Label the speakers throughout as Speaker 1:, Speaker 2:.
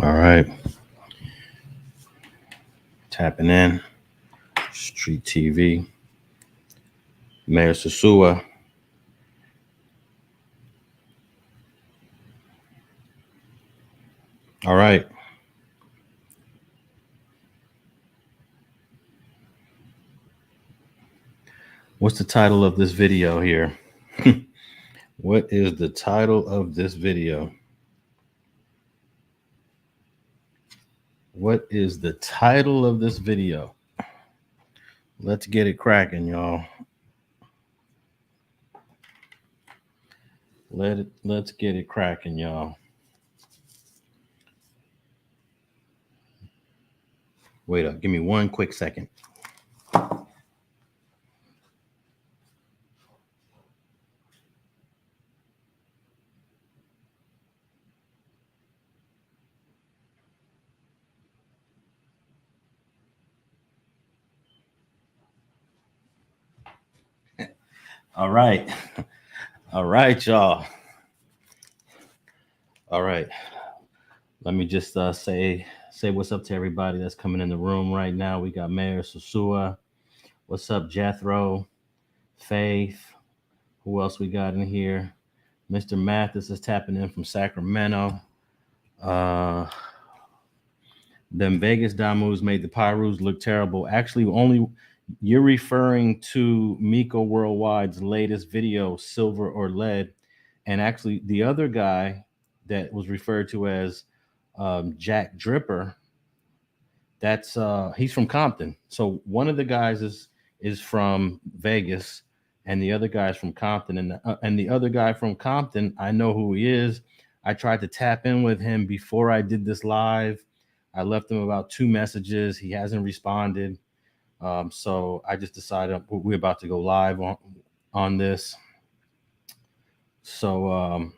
Speaker 1: All right. Tapping in. StreetTV. Mayor Sosua. All right. What's the title of this video here? What is the title of this video? What is the title of this video? Let's get it cracking, y'all. Let's get it cracking, y'all. Wait up, give me one quick second. All right. All right, y'all. All right. Let me just say what's up to everybody that's coming in the room right now. We got Mayor Sosua. What's up, Jethro? Faith. Who else we got in here? Mr. Mathis is tapping in from Sacramento. Them Vegas Damus made the Pirus look terrible. Actually, only you're referring to Miko Worldwide's latest video, Silver or Lead. And actually, the other guy that was referred to as Jack Dripper, that's he's from Compton. So one of the guys is from Vegas, and the other guy's from Compton. And the other guy from Compton, I know who he is. I tried to tap in with him before I did this live. I left him about 2 messages. He hasn't responded. So I just decided we're about to go live on this. So,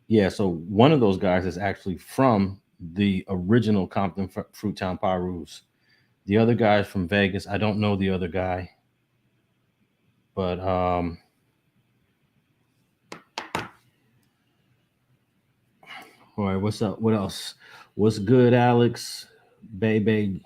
Speaker 1: yeah, so one of those guys is actually from the original Compton Fruit Town Pirus. The other guy's from Vegas. I don't know the other guy. But all right, what's up? What else? What's good, Alex? Baby.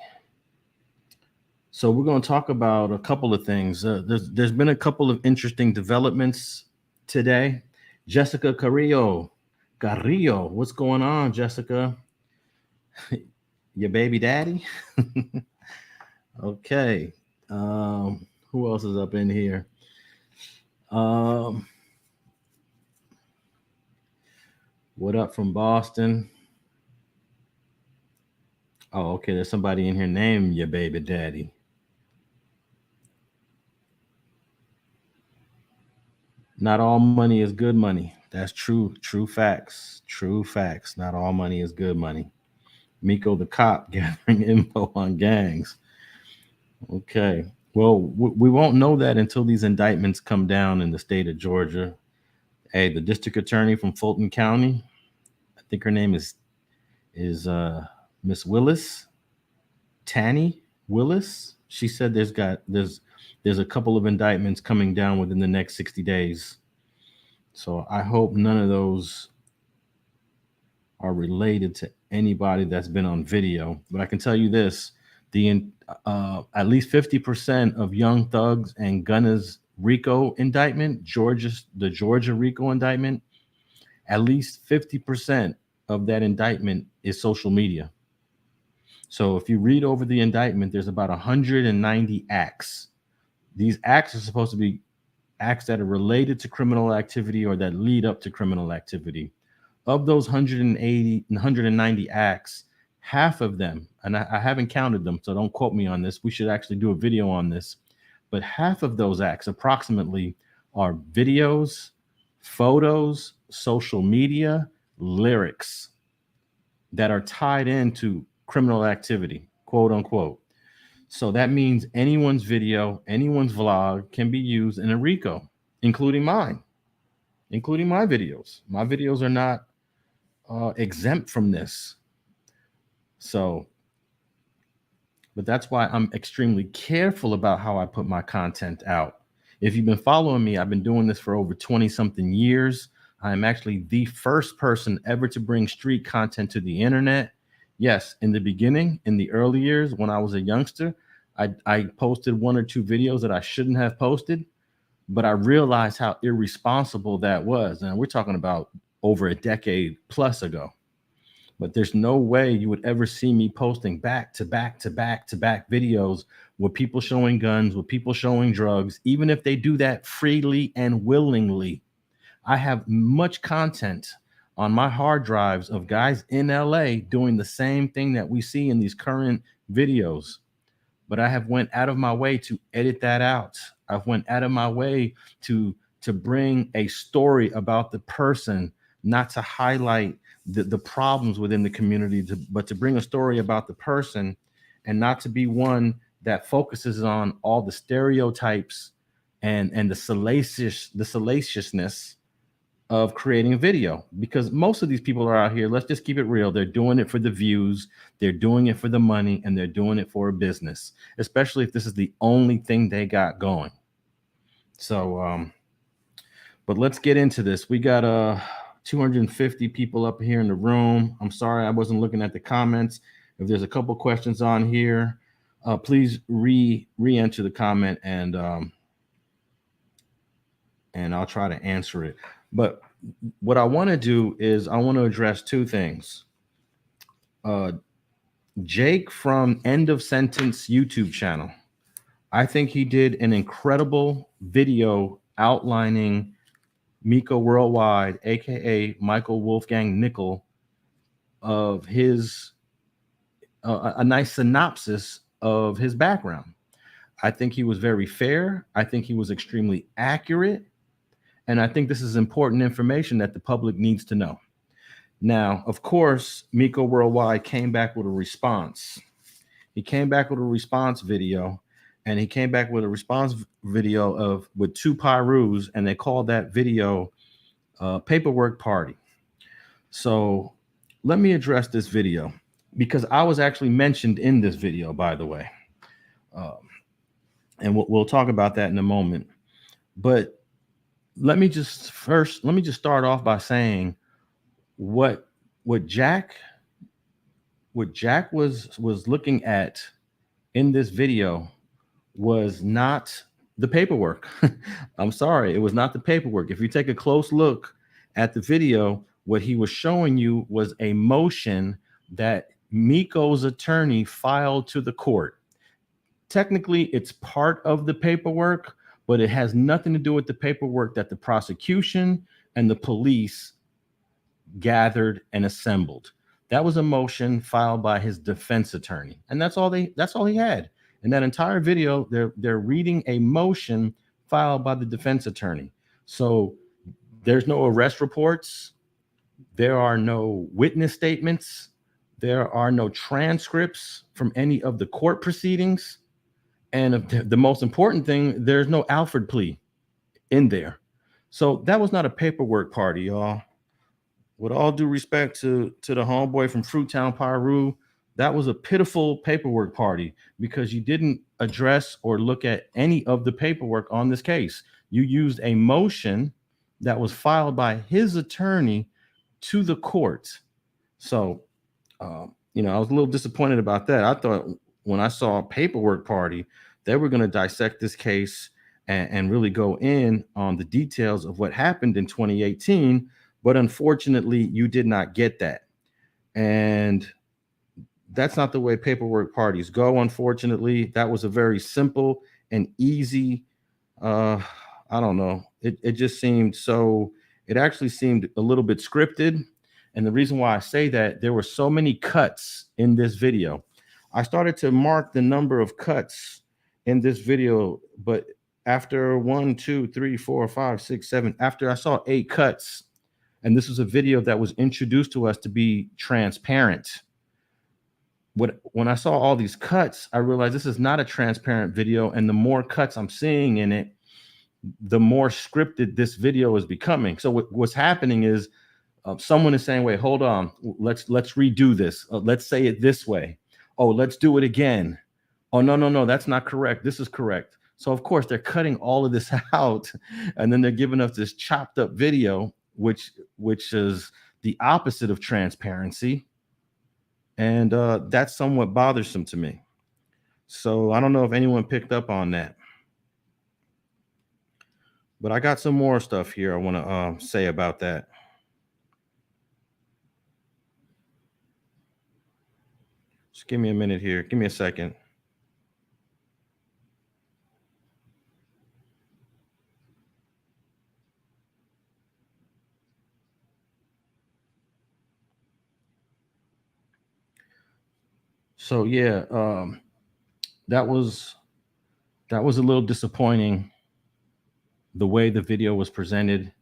Speaker 1: So we're going to talk about a couple of things. There's been a couple of interesting developments today. Jessica Carrillo, what's going on, Jessica? Your baby daddy? Okay. Who else is up in here? What up from Boston? Oh, okay. There's somebody in here named your baby daddy. Not all money is good money. That's true. True facts. True facts. Not all money is good money. Miko the cop gathering info on gangs. Okay. Well, we won't know that until these indictments come down in the state of Georgia. Hey, the district attorney from Fulton County, I think her name is Miss Willis, Tanny Willis. She said there's a couple of indictments coming down within the next 60 days. So I hope none of those are related to anybody that's been on video. But I can tell you this, at least 50% of Young Thugs and Gunna's RICO indictment, the Georgia RICO indictment, at least 50% of that indictment is social media. So if you read over the indictment, there's about 190 acts. These acts are supposed to be acts that are related to criminal activity or that lead up to criminal activity. Of those 190 acts, half of them, and I haven't counted them, so don't quote me on this. We should actually do a video on this. But half of those acts approximately are videos, photos, social media, lyrics that are tied into criminal activity, quote unquote. So that means anyone's video, anyone's vlog can be used in a RICO, including mine, including my videos. My videos are not exempt from this. So, but that's why I'm extremely careful about how I put my content out. If you've been following me, I've been doing this for over 20 something years. I am actually the first person ever to bring street content to the internet. Yes, in the beginning, in the early years when I was a youngster, I posted 1 or 2 videos that I shouldn't have posted, but I realized how irresponsible that was. And we're talking about over a decade plus ago. But there's no way you would ever see me posting back to back to back to back videos with people showing guns, with people showing drugs, even if they do that freely and willingly. I have much content on my hard drives of guys in LA doing the same thing that we see in these current videos. But I have went out of my way to edit that out. I've went out of my way to bring a story about the person, not to highlight the problems within the community, but to bring a story about the person, and not to be one that focuses on all the stereotypes and the salaciousness of creating a video. Because most of these people are out here, let's just keep it real, they're doing it for the views, they're doing it for the money, and they're doing it for a business, especially if this is the only thing they got going. So but let's get into this. We got 250 people up here in the room. I'm sorry I wasn't looking at the comments. If there's a couple questions on here, please re-enter the comment, and I'll try to answer it. But what I want to do is I want to address 2 things. Jake from End of Sentence YouTube channel, I think he did an incredible video outlining Miko Worldwide, aka Michael Wolfgang Nichol, of his a nice synopsis of his background. I think he was very fair. I think he was extremely accurate. And I think this is important information that the public needs to know. Now, of course, Miko Worldwide came back with a response. He came back with a response video, and he came back with a response video with 2 Pirus, and they called that video Paperwork Party. So let me address this video, because I was actually mentioned in this video, by the way. And we'll talk about that in a moment. But let me just start off by saying what Jack was looking at in this video was not the paperwork. I'm sorry, it was not the paperwork. If you take a close look at the video, what he was showing you was a motion that Miko's attorney filed to the court. Technically, it's part of the paperwork, but it has nothing to do with the paperwork that the prosecution and the police gathered and assembled. That was a motion filed by his defense attorney, and that's all he had. In that entire video, they're reading a motion filed by the defense attorney. So there's no arrest reports, there are no witness statements, there are no transcripts from any of the court proceedings. And the most important thing, there's no Alford Plea in there. So that was not a paperwork party, y'all. With all due respect to the homeboy from Town Piru, that was a pitiful paperwork party, because you didn't address or look at any of the paperwork on this case. You used a motion that was filed by his attorney to the court. So, I was a little disappointed about that. I thought when I saw a paperwork party, they were going to dissect this case and really go in on the details of what happened in 2018. But unfortunately, you did not get that. And that's not the way paperwork parties go, unfortunately. That was a very simple and easy, I don't know. It just seemed so, it actually seemed a little bit scripted. And the reason why I say that, there were so many cuts in this video. I started to mark the number of cuts in this video, but after 1, 2, 3, 4, 5, 6, 7, after I saw 8 cuts, and this was a video that was introduced to us to be transparent. When I saw all these cuts, I realized this is not a transparent video, and the more cuts I'm seeing in it, the more scripted this video is becoming. So what's happening is someone is saying, wait, hold on, let's redo this. Let's say it this way. Oh, let's do it again. Oh, no, that's not correct. This is correct. So of course they're cutting all of this out, and then they're giving us this chopped up video, which is the opposite of transparency. And that's somewhat bothersome to me. So I don't know if anyone picked up on that. But I got some more stuff here I want to say about that. Just give me a minute here. Give me a second. So yeah, that was a little disappointing, the way the video was presented.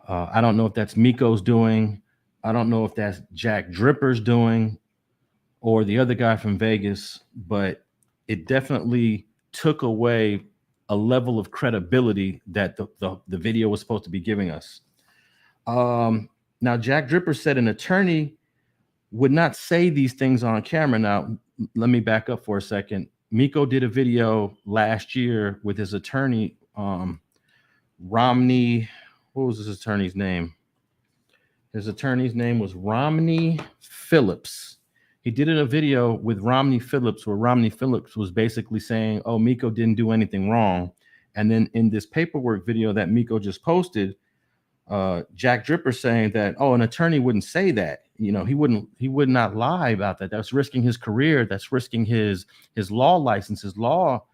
Speaker 1: I don't know if that's Miko's doing. I don't know if that's Jack Dripper's doing, or the other guy from Vegas, but it definitely took away a level of credibility that the video was supposed to be giving us. Now, Jack Dripper said an attorney would not say these things on camera. Now, let me back up for a second. Miko did a video last year with his attorney, Romney. What was his attorney's name? His attorney's name was Romney Phillips. He did a video with Romney Phillips where Romney Phillips was basically saying, oh, Miko didn't do anything wrong. And then in this paperwork video that Miko just posted, Jack Dripper saying that, oh, an attorney wouldn't say that. You know, he would not lie about that. That's risking his career. That's risking his law license, his law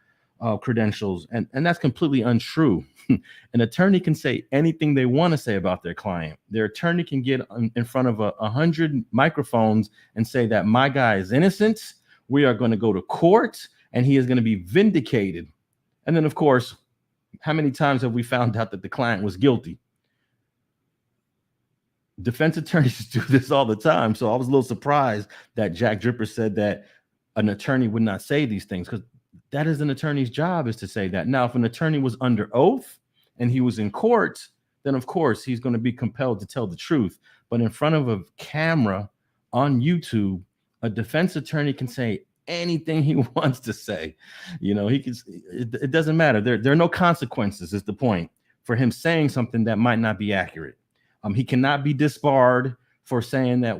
Speaker 1: credentials. And that's completely untrue. An attorney can say anything they want to say about their client. Their attorney can get in front of 100 microphones and say that my guy is innocent. We are going to go to court and he is going to be vindicated. And then, of course, how many times have we found out that the client was guilty? Defense attorneys do this all the time. So I was a little surprised that Jack Dripper said that an attorney would not say these things, because that is an attorney's job, is to say that. Now, if an attorney was under oath and he was in court, then of course he's going to be compelled to tell the truth. But in front of a camera on YouTube, a defense attorney can say anything he wants to say. You know, he can. It doesn't matter. There are no consequences, is the point, for him saying something that might not be accurate. He cannot be disbarred for saying that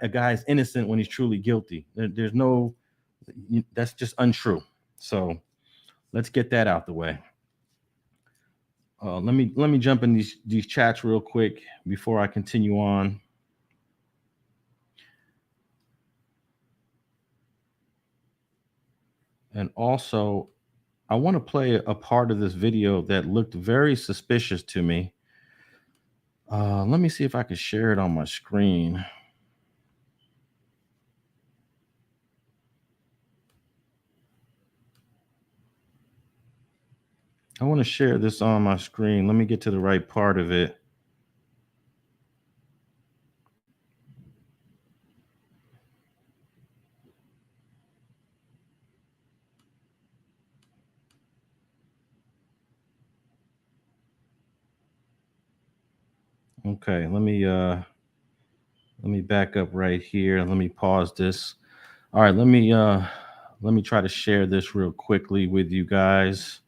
Speaker 1: a guy is innocent when he's truly guilty. There's no, that's just untrue. So let's get that out the way. Let me jump in these chats real quick before I continue on. And also, I want to play a part of this video that looked very suspicious to me. Let me see if I can share it on my screen. I want to share this on my screen. Let me get to the right part of it. Okay, let me back up right here. Let me pause this. All right, let me try to share this real quickly with you guys.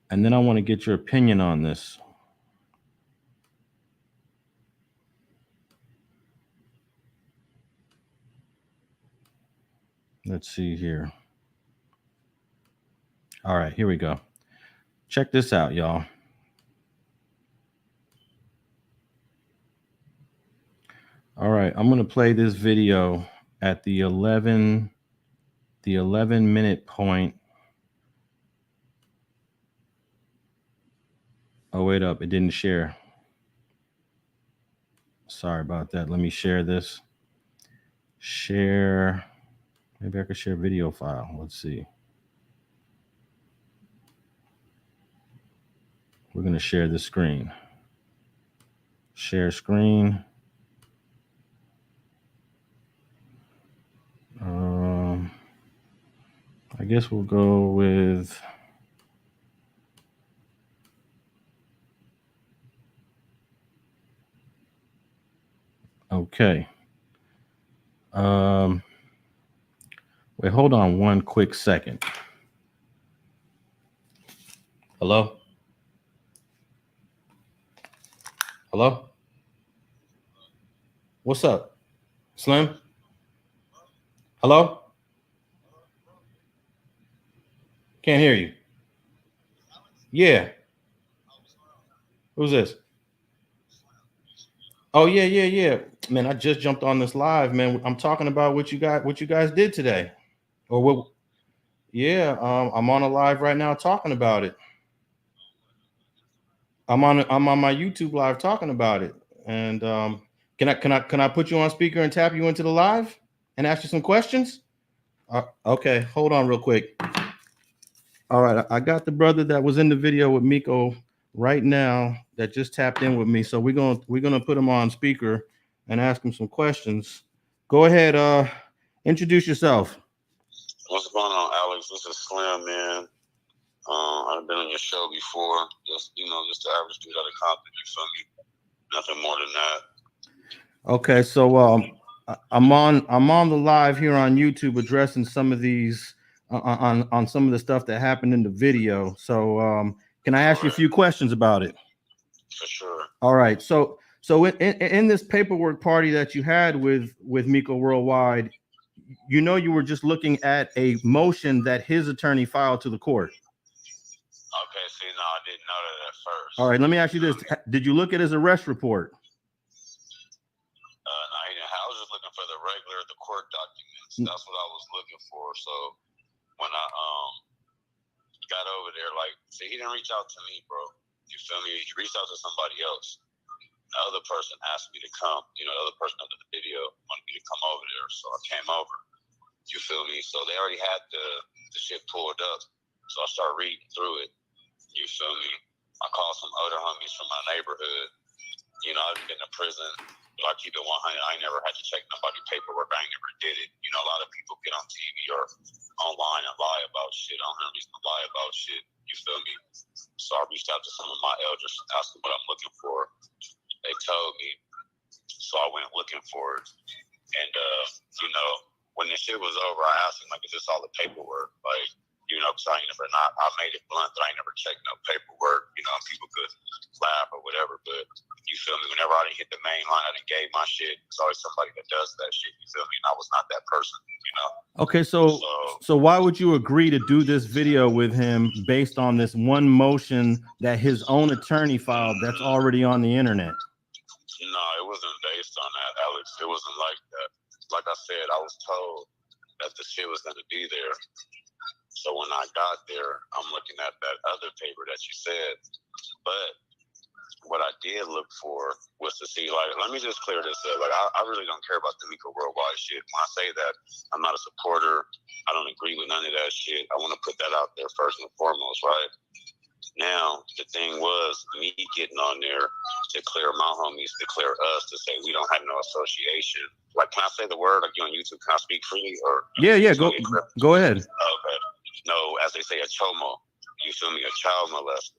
Speaker 1: And then I want to get your opinion on this. Let's see here. All right, here we go. Check this out, y'all. All right, I'm going to play this video at the 11 minute point. Oh, wait up. It didn't share. Sorry about that. Let me share this. Share. Maybe I could share video file. Let's see. We're going to share the screen. Share screen. I guess we'll go with. Okay. Wait, hold on one quick second. Hello? Hello? What's up? Slim? Hello? Can't hear you. Yeah. Who's this? Oh yeah. Man, I just jumped on this live, man. I'm talking about what you guys did today. Or what? Yeah, I'm on a live right now talking about it. I'm on my YouTube live talking about it. And can I put you on speaker and tap you into the live and ask you some questions? Okay, hold on real quick. All right, I got the brother that was in the video with Miko right now that just tapped in with me. So we're gonna put him on speaker and ask him some questions. Go ahead, introduce yourself.
Speaker 2: What's going on, Alex? This is Slim, man. I've been on your show before. Just the average dude out of Compton. You feel me? Nothing more than that.
Speaker 1: Okay, so I'm on the live here on YouTube addressing some of these on some of the stuff that happened in the video. So can I ask you a few questions about it?
Speaker 2: For sure.
Speaker 1: All right. So in this paperwork party that you had with Miko Worldwide, you know, you were just looking at a motion that his attorney filed to the court.
Speaker 2: Okay, see, no, I didn't know that at first.
Speaker 1: All right, let me ask you this. Did you look at his arrest report?
Speaker 2: I was just looking for the court documents. That's what I was looking for. So when I got over there, like, see, he didn't reach out to me, bro. You feel me? He reached out to somebody else. The other person asked me to come. You know, the other person under the video wanted me to come over there, so I came over. You feel me? So they already had the shit pulled up. So I started reading through it. You feel me? I called some other homies from my neighborhood. You know, I've been to prison, but I keep it 100. I ain't never had to check nobody's paperwork. I ain't never did it. You know, a lot of people get on TV or online and lie about shit. I don't have reason to lie about shit. You feel me? So I reached out to some of my elders, asked them what I'm looking for. They told me. So I went looking for it. And, you know, when the shit was over, I asked him, like, is this all the paperwork? Like, you know, because I made it blunt that I ain't never checked no paperwork. You know, people could laugh or whatever, but you feel me? Whenever I didn't hit the main line, I didn't gave my shit. There's always somebody that does that shit. You feel me? And I was not that person, you know?
Speaker 1: Okay, so why would you agree to do this video with him based on this one motion that his own attorney filed that's already on the internet?
Speaker 2: No, it wasn't based on that, Alex. It wasn't like that. Like I said, I was told that the shit was going to be there. So when I got there, I'm looking at that other paper that you said. But what I did look for was to see, like, let me just clear this up. Like, I really don't care about the Miko Worldwide shit. When I say that, I'm not a supporter. I don't agree with none of that shit. I want to put that out there first and foremost, right? Now, the thing was me getting on there to clear my homies, to clear us, to say we don't have no association. Like, can I say the word? Like, you on YouTube, can I speak freely? Or
Speaker 1: yeah, go ahead.
Speaker 2: Okay. No, as they say, a chomo. You feel me? A child molester.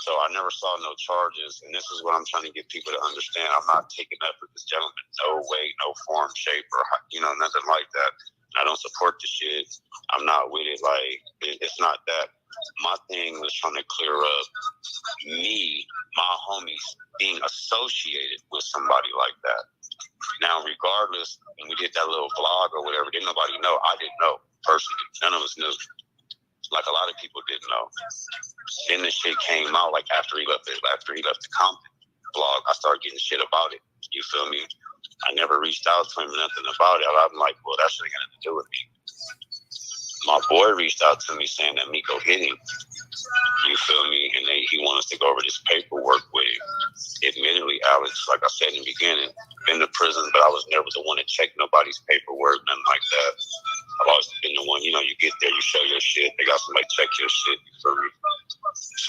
Speaker 2: So I never saw no charges, and this is what I'm trying to get people to understand. I'm not taking up with this gentleman. No way, no form, shape, or, you know, nothing like that. I don't support the shit. I'm not with it. Like, it's not that. My thing was trying to clear up me, my homies, being associated with somebody like that. Now, regardless, when we did that little vlog or whatever, didn't nobody know. I didn't know personally. None of us knew. Like, a lot of people didn't know. Then the shit came out, like, after he left the Compton blog, I started getting shit about it. You feel me? I never reached out to him, nothing about it. I'm like, well, that shit ain't got nothing to do with me. My boy reached out to me saying that Miko hit him. You feel me? And he wanted us to go over this paperwork with him. Admittedly, Alex, like I said in the beginning, been to prison, but I was never the one to check nobody's paperwork, nothing like that. I've always been the one, you know, you get there, you show your shit, they got somebody check your shit, you feel me?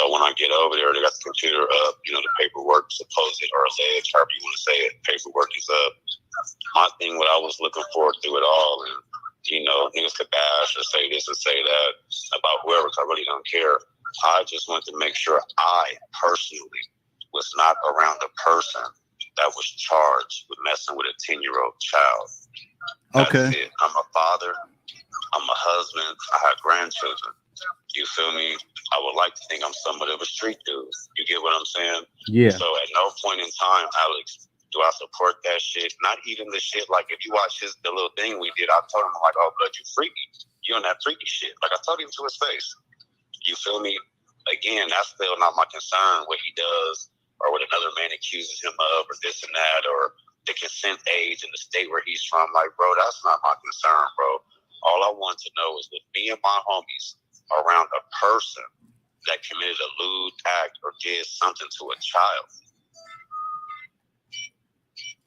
Speaker 2: So when I get over there, they got the computer up, you know, the paperwork, supposed or alleged, however you want to say it, paperwork is up. My thing, what I was looking for through it all, and, you know, niggas could bash or say this and say that about whoever, because I really don't care. I just wanted to make sure I personally was not around a person that was charged with messing with a 10-year-old child. That's
Speaker 1: okay.
Speaker 2: it. I'm a father. I'm a husband. I have grandchildren. You feel me? I would like to think I'm somewhat of a street dude. You get what I'm saying?
Speaker 1: Yeah.
Speaker 2: So at no point in time, Alex, Do I support that shit? Not even the shit. Like, if you watch the little thing we did, I told him, like, oh, but you freaky. You on that freaky shit. Like, I told him to his face. You feel me? Again, that's still not my concern, what he does or what another man accuses him of or this and that or the consent age in the state where he's from. Like, bro, that's not my concern, bro. All I want to know is if me and my homies are around a person that committed a lewd act or did something to a child.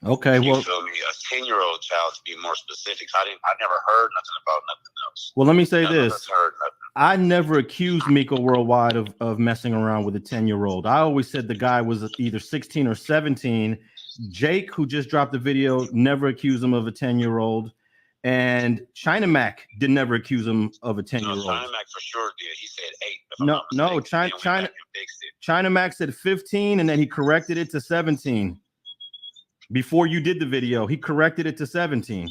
Speaker 1: Okay,
Speaker 2: you
Speaker 1: well,
Speaker 2: feel me? A 10-year-old child, to be more specific. I never heard nothing about nothing else.
Speaker 1: well, let me say
Speaker 2: None of us
Speaker 1: this.
Speaker 2: heard nothing.
Speaker 1: I never accused Miko Worldwide of messing around with a 10-year-old. I always said the guy was either 16 or 17. Jake, who just dropped the video, never accused him of a 10-year-old. And China Mac did never accuse him of a 10-year-old.
Speaker 2: No, China Mac for sure did. He said 8.
Speaker 1: No, China Mac said 15, and then he corrected it to 17. Before you did the video, he corrected it to 17.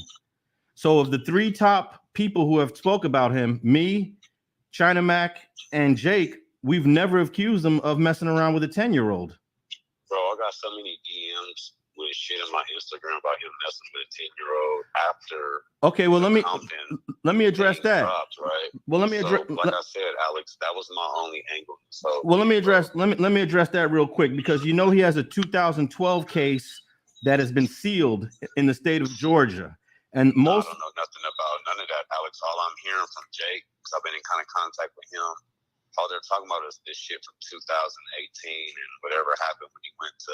Speaker 1: So of the three top people who have spoke about him, me, China Mac, and Jake, we've never accused him of messing around with a 10-year-old.
Speaker 2: Bro, I got so many DMs with shit on my Instagram about him messing with a 10-year-old after.
Speaker 1: Okay, well, let me address that.
Speaker 2: Dropped, right?
Speaker 1: Well, let me address.
Speaker 2: Like I said, Alex, that was my only angle. So,
Speaker 1: well, let me address that real quick, because you know he has a 2012 case that has been sealed in the state of Georgia, and most.
Speaker 2: I don't know nothing about none of that, Alex. All I'm hearing from Jake, because I've been in kind of contact with him. All they're talking about is this shit from 2018 and whatever happened when he went to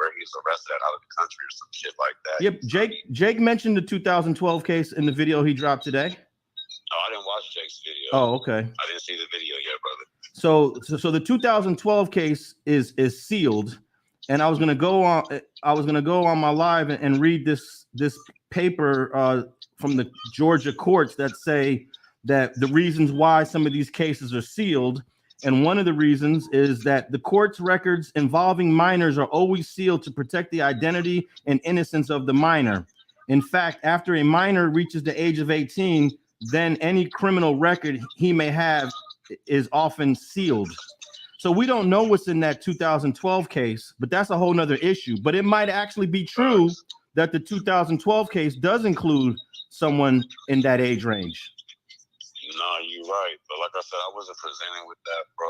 Speaker 2: where he was arrested out of the country or some shit like that.
Speaker 1: Yep, Jake mentioned the 2012 case in the video he dropped today.
Speaker 2: No, I didn't watch Jake's video.
Speaker 1: Oh, okay.
Speaker 2: I didn't see the video yet, brother.
Speaker 1: So the 2012 case is sealed, and I was gonna go on my live and read this paper from the Georgia courts that say that the reasons why some of these cases are sealed, and one of the reasons is that the court's records involving minors are always sealed to protect the identity and innocence of the minor. In fact, after a minor reaches the age of 18, then any criminal record he may have is often sealed. So we don't know what's in that 2012 case, but that's a whole nother issue. But it might actually be true that the 2012 case does include someone in that age range.
Speaker 2: No, you're right. But like I said, I wasn't presenting with that, bro.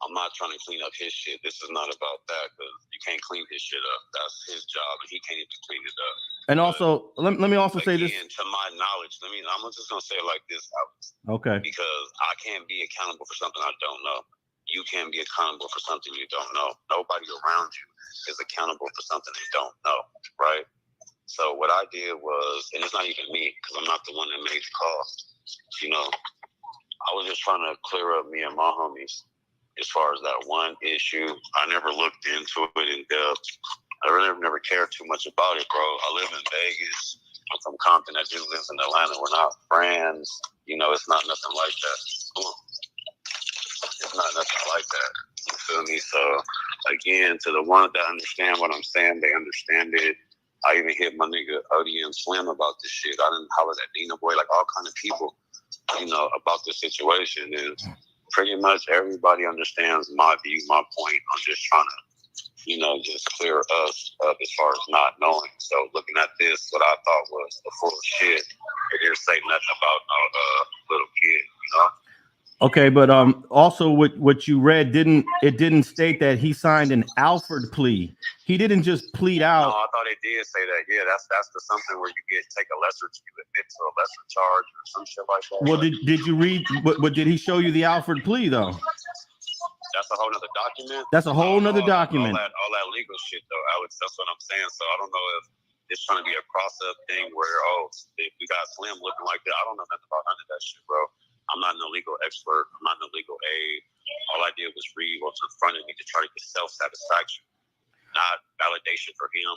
Speaker 2: I'm not trying to clean up his shit. This is not about that, because you can't clean his shit up. That's his job, and he can't even clean it up.
Speaker 1: And also, let me also say this.
Speaker 2: To my knowledge, I'm just going to say it like this, Alex.
Speaker 1: Okay.
Speaker 2: Because I can't be accountable for something I don't know. You can't be accountable for something you don't know. Nobody around you is accountable for something they don't know, right? So what I did was, and it's not even me, because I'm not the one that made the call. You know, I was just trying to clear up me and my homies as far as that one issue. I never looked into it in depth. I really never cared too much about it, bro. I live in Vegas. I'm from Compton. That dude lives in Atlanta. We're not friends. You know, it's not nothing like that. Come on. It's not nothing like that. You feel me? So, again, to the ones that understand what I'm saying, they understand it. I even hit my nigga ODM Slim about this shit. I didn't holler at Nina Boy, like all kind of people, you know, about this situation. And pretty much everybody understands my view, my point. I'm just trying to, you know, just clear us up as far as not knowing. So looking at this, what I thought was the full shit, it didn't say nothing about no little kid, you know?
Speaker 1: Okay, but also what you read didn't state that he signed an Alford plea. He didn't just plead out.
Speaker 2: No, I thought it did say that. Yeah, that's the something where you take a lesser, you admit to a lesser charge or some shit like that.
Speaker 1: Well, did you read? But did he show you the Alford plea though?
Speaker 2: That's a whole nother document.
Speaker 1: That's a whole nother document.
Speaker 2: All that legal shit though, Alex. That's what I'm saying. So I don't know if it's trying to be a cross-up thing where we got Slim looking like that. I don't know nothing about none of that shit, bro. I'm not no legal expert. I'm not no legal aid. All I did was read what's in front of me to try to get self-satisfaction, not validation for him,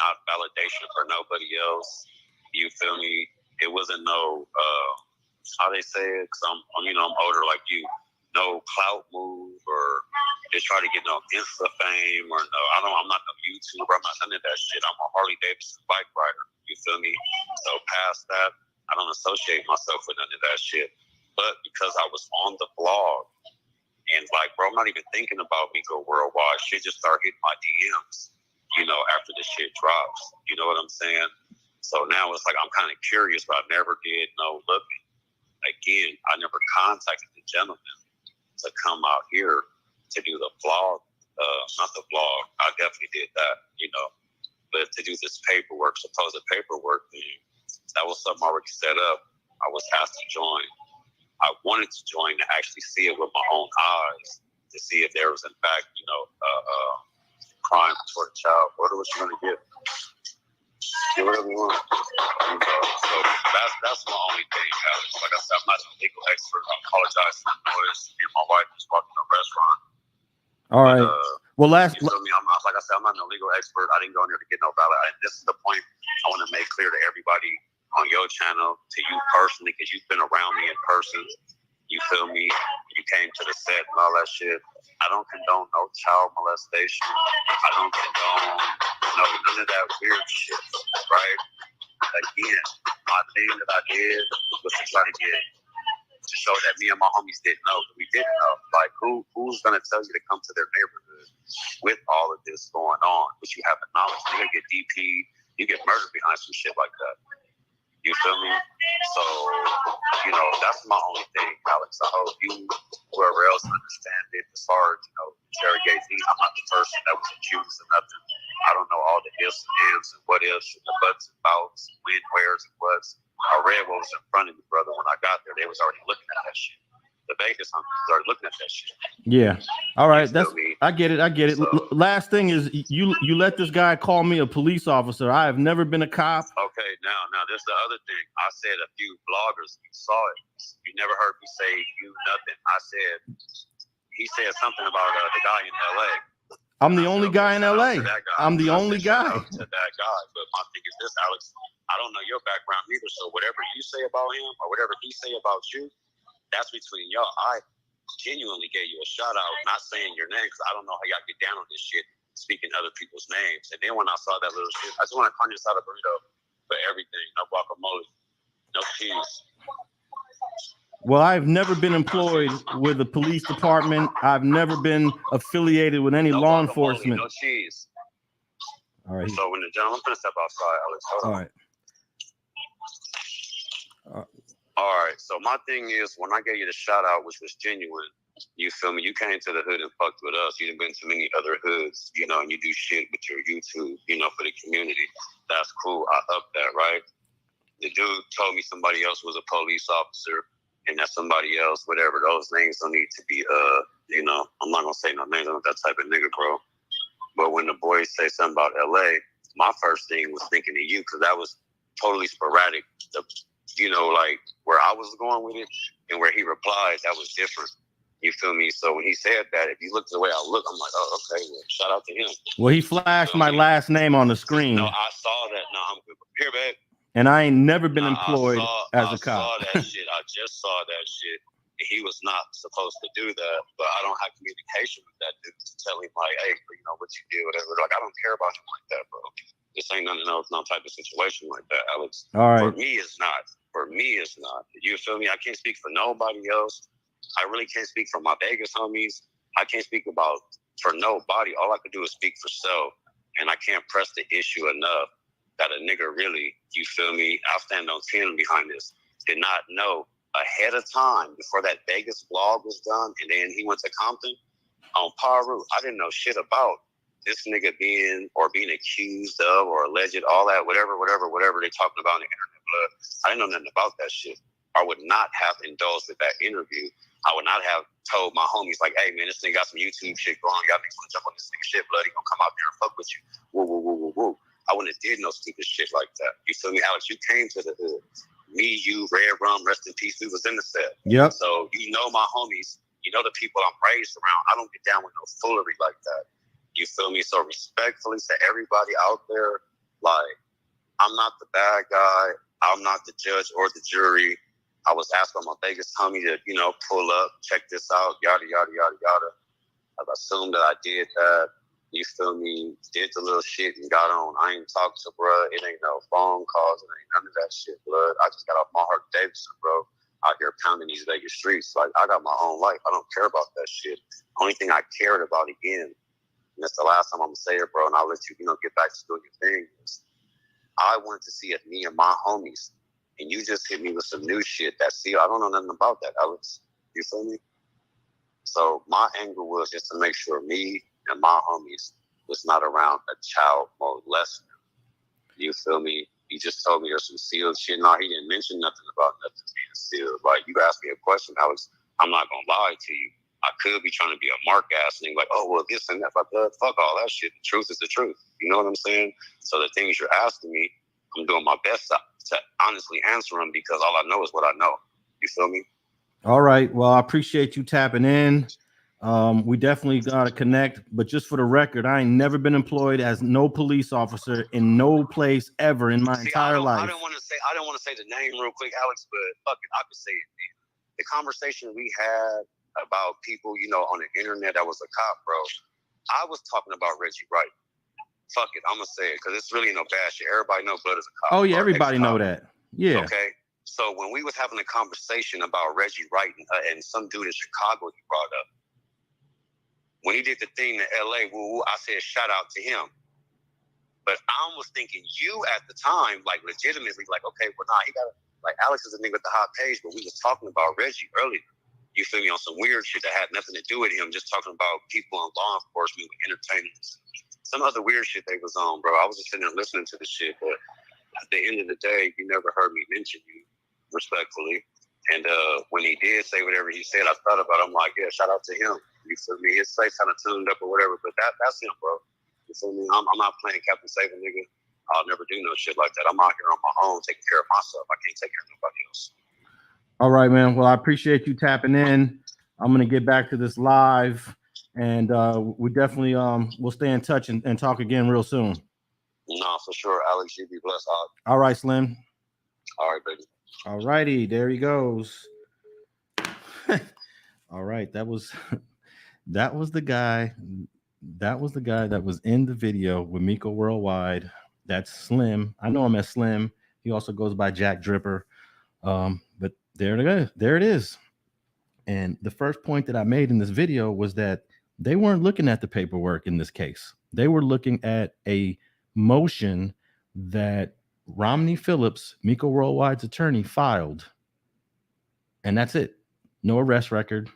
Speaker 2: not validation for nobody else. You feel me? It wasn't no how they say it, because I'm older like you. No clout move or just try to get no Insta fame or no. I'm not no YouTuber. I'm not none of that shit. I'm a Harley Davidson bike rider. You feel me? So past that, I don't associate myself with none of that shit. But because I was on the blog and like, bro, I'm not even thinking about Miko Worldwide. Shit just started hitting my DMs. you know, after the shit drops. You know what I'm saying? So now it's like I'm kind of curious, but I never did no looking. Again, I never contacted the gentleman to come out here to do the vlog. Not the vlog. I definitely did that, you know. But to do this paperwork, supposed paperwork thing, that was something already set up. I was asked to join. I wanted to join to actually see it with my own eyes, to see if there was, in fact, you know, crime toward a child. What was you going to get? Get whatever you want. You know, so that's my only thing, Alex. Like I said, I'm not a legal expert. I apologize to the boys. Me and my wife just walked in a restaurant.
Speaker 1: All right. Well,
Speaker 2: you feel me? Like I said, I'm not no legal expert. I didn't go in there to get no ballot. This is the point I want to make clear to everybody on your channel, to you personally, because you've been around me in person. You feel me? You came to the set and all that shit. I don't condone no child molestation. I don't condone none of that weird shit, right? Again, my thing that I did was to try to show that me and my homies didn't know. We didn't know. Like, who's going to tell you to come to their neighborhood with all of this going on, which you haven't knowledge? You're going to get DP, you get murdered behind some shit like that. You feel me? So, you know, that's my only thing, Alex. I hope you, whoever else, understand it as far as, you know, interrogate me. I'm not the person that was accused of nothing. I don't know all the ifs and ands and what ifs and the buts and bouts, when, where's and what's. I read what was in front of me, brother. When I got there, they was already looking at that shit. The Vegas hunters started looking at that shit.
Speaker 1: Yeah. All right. I get it. So, last thing is you let this guy call me a police officer. I have never been a cop.
Speaker 2: Okay. Now this is the other thing. I said a few bloggers saw it. You never heard me say you nothing. I said, he said something about the guy in LA.
Speaker 1: I'm the only guy in LA. I'm the only guy.
Speaker 2: To that guy. But my thing is this, Alex, I don't know your background either. So whatever you say about him or whatever he say about you, that's between y'all. I genuinely gave you a shout out, not saying your name, because I don't know how y'all get down on this shit, speaking other people's names. And then when I saw that little shit, I just want to punch inside a burrito for everything. No guacamole, no cheese.
Speaker 1: Well, I've never been employed with the police department. I've never been affiliated with any law enforcement.
Speaker 2: No cheese.
Speaker 1: All right.
Speaker 2: So when the gentleman, I'm gonna step outside, Alex.
Speaker 1: All right.
Speaker 2: All right. So my thing is, when I gave you the shout out, which was genuine, you feel me? You came to the hood and fucked with us. You've been to many other hoods, you know, and you do shit with your YouTube, you know, for the community. That's cool. I up that, right? The dude told me somebody else was a police officer. And that somebody else, whatever, those names don't need to be, you know, I'm not going to say no names. I'm not that type of nigga, bro. But when the boys say something about LA, my first thing was thinking of you, because that was totally sporadic. You know, like where I was going with it and where he replied, that was different. You feel me? So when he said that, if you look the way I look, I'm like, oh, okay, well, shout out to him.
Speaker 1: Well, he flashed my last name on the screen.
Speaker 2: No, I saw that. No, I'm good. Here, babe.
Speaker 1: And I ain't never been employed as a cop.
Speaker 2: I saw that shit. I just saw that shit. And he was not supposed to do that, but I don't have communication with that dude to tell him, like, hey, you know, what you do, whatever. Like, I don't care about him like that, bro. This ain't nothing else, no type of situation like that, Alex.
Speaker 1: All right.
Speaker 2: For me, it's not. You feel me? I can't speak for nobody else. I really can't speak for my Vegas homies. I can't speak for nobody. All I could do is speak for self. And I can't press the issue enough. That a nigga really, you feel me? I stand on 10 behind this. Did not know ahead of time before that Vegas vlog was done, and then he went to Compton on Piru. I didn't know shit about this nigga being accused of or alleged, all that, whatever they talking about in the internet, blood. I didn't know nothing about that shit. I would not have indulged with that interview. I would not have told my homies, like, hey, man, this nigga got some YouTube shit going on. Y'all niggas want to jump on this nigga shit, blood. He gonna come out there and fuck with you. Woo, woo, woo, woo, woo. I wouldn't have did no stupid shit like that. You feel me, Alex? You came to the hood. Me, you, Red Rum, rest in peace. We was in the set.
Speaker 1: Yep.
Speaker 2: So you know my homies. You know the people I'm raised around. I don't get down with no foolery like that. You feel me? So respectfully to everybody out there, like, I'm not the bad guy. I'm not the judge or the jury. I was asked by my Vegas homie to, you know, pull up, check this out, yada, yada, yada, yada. I've assumed that I did that. You feel me? Did the little shit and got on. I ain't talked to bruh. It ain't no phone calls. It ain't none of that shit, blood. I just got off my Harley Davidson, bro. Out here pounding these Vegas streets. Like, I got my own life. I don't care about that shit. Only thing I cared about, again, and that's the last time I'm gonna say it, bro, and I'll let you, get back to doing your thing. I wanted to see if me and my homies, and you just hit me with some new shit that, see, I don't know nothing about that, Alex. You feel me? So my angle was just to make sure me and my homies was not around a child molester. You feel me? He just told me there's some sealed shit. No, he didn't mention nothing about nothing being sealed. Like, you asked me a question, Alex, I'm not gonna lie to you. I could be trying to be a mark ass thing, like, oh, well, this and that, but fuck all that shit. The truth is the truth. You know what I'm saying? So the things you're asking me, I'm doing my best to honestly answer them, because all I know is what I know. You feel me?
Speaker 1: All right. Well, I appreciate you tapping in. We definitely got to connect, but just for the record, I ain't never been employed as no police officer in no place ever in my entire life.
Speaker 2: I don't want to say the name real quick, Alex, but fuck it, I could say it, man. The conversation we had about people, on the internet that was a cop, bro. I was talking about Reggie Wright. Fuck it, I'm gonna say it, because it's really no bad shit. Everybody know Blood is a cop.
Speaker 1: Oh yeah, everybody know that. Yeah.
Speaker 2: Okay. So when we was having a conversation about Reggie Wright and some dude in Chicago he brought up, when he did the thing in LA, I said shout out to him. But I was thinking you at the time, like, legitimately, like, okay, well, nah, he got like, Alex is a nigga with the hot page, but we was talking about Reggie earlier. You feel me? On some weird shit that had nothing to do with him, just talking about people in law enforcement, entertainers, some other weird shit they was on, bro. I was just sitting there listening to the shit, but at the end of the day, you never heard me mention you, respectfully. And when he did say whatever he said, I thought about it. I'm like, yeah, shout out to him. You feel me? His face kind of tuned up or whatever, but that's him, bro. You feel me? I'm not playing Captain Save a nigga. I'll never do no shit like that. I'm out here on my own, taking care of myself. I can't take care of nobody else.
Speaker 1: All right, man. Well, I appreciate you tapping in. I'm gonna get back to this live, and we definitely we'll stay in touch and talk again real soon.
Speaker 2: No, for sure, Alex. You be blessed.
Speaker 1: All right, Slim.
Speaker 2: All right, baby.
Speaker 1: All righty, there he goes. All right, that was the guy. That was the guy that was in the video with Miko Worldwide. That's Slim. I know him as Slim. He also goes by Jack Dripper. But there it is. And the first point that I made in this video was that they weren't looking at the paperwork in this case. They were looking at a motion that Romney Phillips, Miko Worldwide's attorney, filed. And that's it. No arrest record,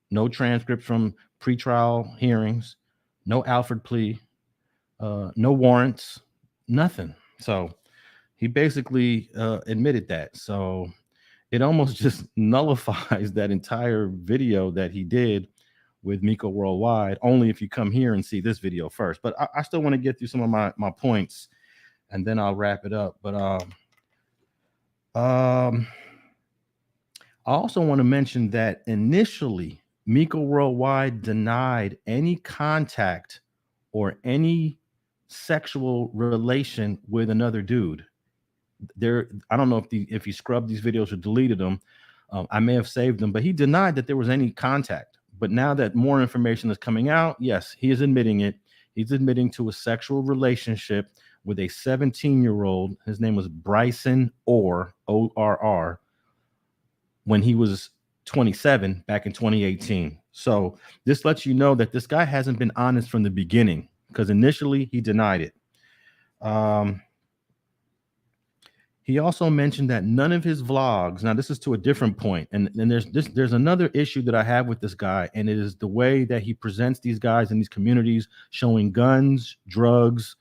Speaker 1: no transcript from pretrial hearings, no Alford plea, no warrants, nothing. So he basically admitted that. So it almost just nullifies that entire video that he did with Miko Worldwide, only if you come here and see this video first. But I still want to get through some of my points, and then I'll wrap it up. But I also want to mention that initially Miko Worldwide denied any contact or any sexual relation with another dude. I don't know if he scrubbed these videos or deleted them. I may have saved them, but he denied that there was any contact. But now that more information is coming out, yes, he is admitting it. He's admitting to a sexual relationship with a 17-year-old. His name was Brycean Orr, O-R-R, when he was 27 back in 2018. So this lets you know that this guy hasn't been honest from the beginning, because initially he denied it. He also mentioned that none of his vlogs, now this is to a different point, and there's another issue that I have with this guy, and it is the way that he presents these guys in these communities, showing guns, drugs.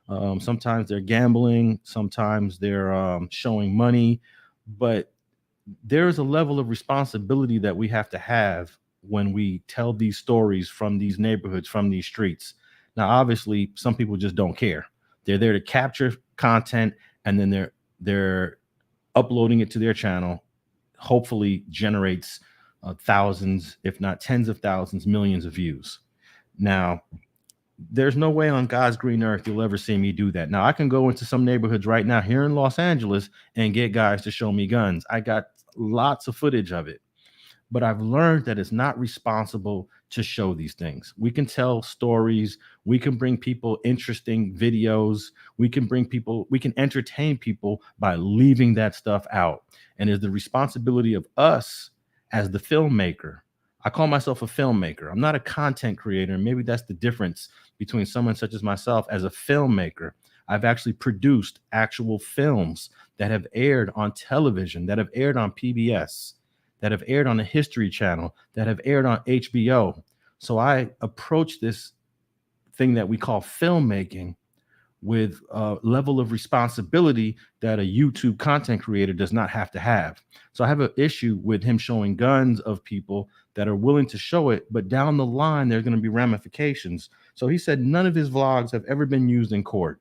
Speaker 1: Sometimes they're gambling, sometimes they're showing money, but there is a level of responsibility that we have to have when we tell these stories from these neighborhoods, from these streets. Now, obviously, some people just don't care. They're there to capture content, and then they're uploading it to their channel, hopefully generates thousands, if not tens of thousands, millions of views. Now, there's no way on God's green earth you'll ever see me do that. Now, I can go into some neighborhoods right now here in Los Angeles and get guys to show me guns. I got lots of footage of it, but I've learned that it's not responsible to show these things. We can tell stories. We can bring people interesting videos. We can entertain people by leaving that stuff out. And it's the responsibility of us as the filmmaker. I call myself a filmmaker. I'm not a content creator. And maybe that's the difference between someone such as myself as a filmmaker. I've actually produced actual films that have aired on television, that have aired on PBS, that have aired on the History Channel, that have aired on HBO. So I approach this thing that we call filmmaking with a level of responsibility that a YouTube content creator does not have to have. So I have an issue with him showing guns of people that are willing to show it, but down the line, there are going to be ramifications. So he said none of his vlogs have ever been used in court.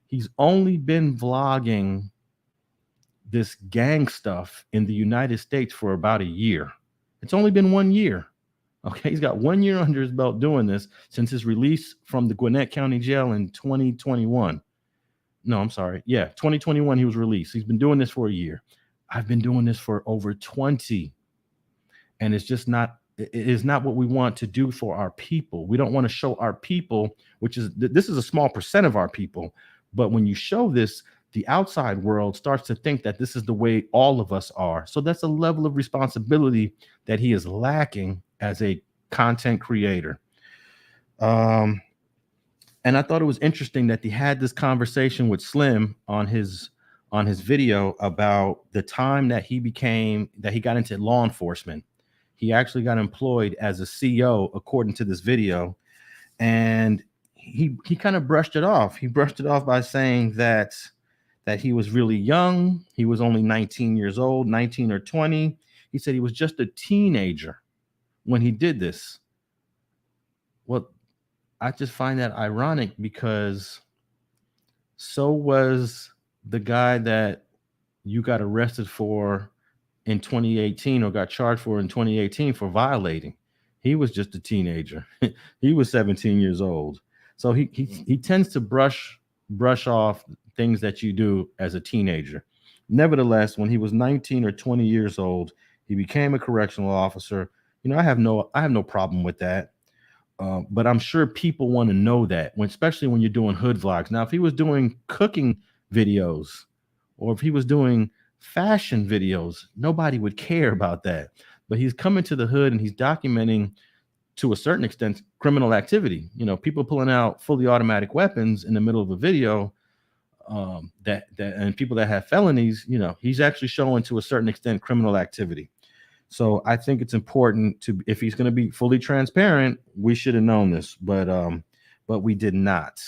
Speaker 1: He's only been vlogging this gang stuff in the United States for about a year. It's only been 1 year. Okay, he's got 1 year under his belt doing this since his release from the Gwinnett County Jail in 2021. No, I'm sorry. Yeah, 2021 he was released. He's been doing this for a year. I've been doing this for over 20. And it's just not, it is not what we want to do for our people. We don't want to show our people, which is, this is a small percent of our people. But when you show this, the outside world starts to think that this is the way all of us are. So that's a level of responsibility that he is lacking as a content creator. And I thought it was interesting that he had this conversation with Slim on his video about the time that he got into law enforcement. He actually got employed as a CO, according to this video. And he kind of brushed it off. He brushed it off by saying that he was really young. He was only 19 years old, 19 or 20. He said he was just a teenager when he did this. Well, I just find that ironic because so was the guy that you got arrested for in 2018 or got charged for in 2018 for violating. He was just a teenager. He was 17 years old. So he tends to brush off things that you do as a teenager. Nevertheless, when he was 19 or 20 years old, he became a correctional officer. You know, I have no problem with that. But I'm sure people want to know that, especially when you're doing hood vlogs. Now, if he was doing cooking videos or if he was doing fashion videos, nobody would care about that. But he's coming to the hood and he's documenting, to a certain extent, criminal activity. You know, people pulling out fully automatic weapons in the middle of a video, and people that have felonies. You know, he's actually showing, to a certain extent, criminal activity. So I think it's important to, if he's going to be fully transparent, we should have known this, but we did not.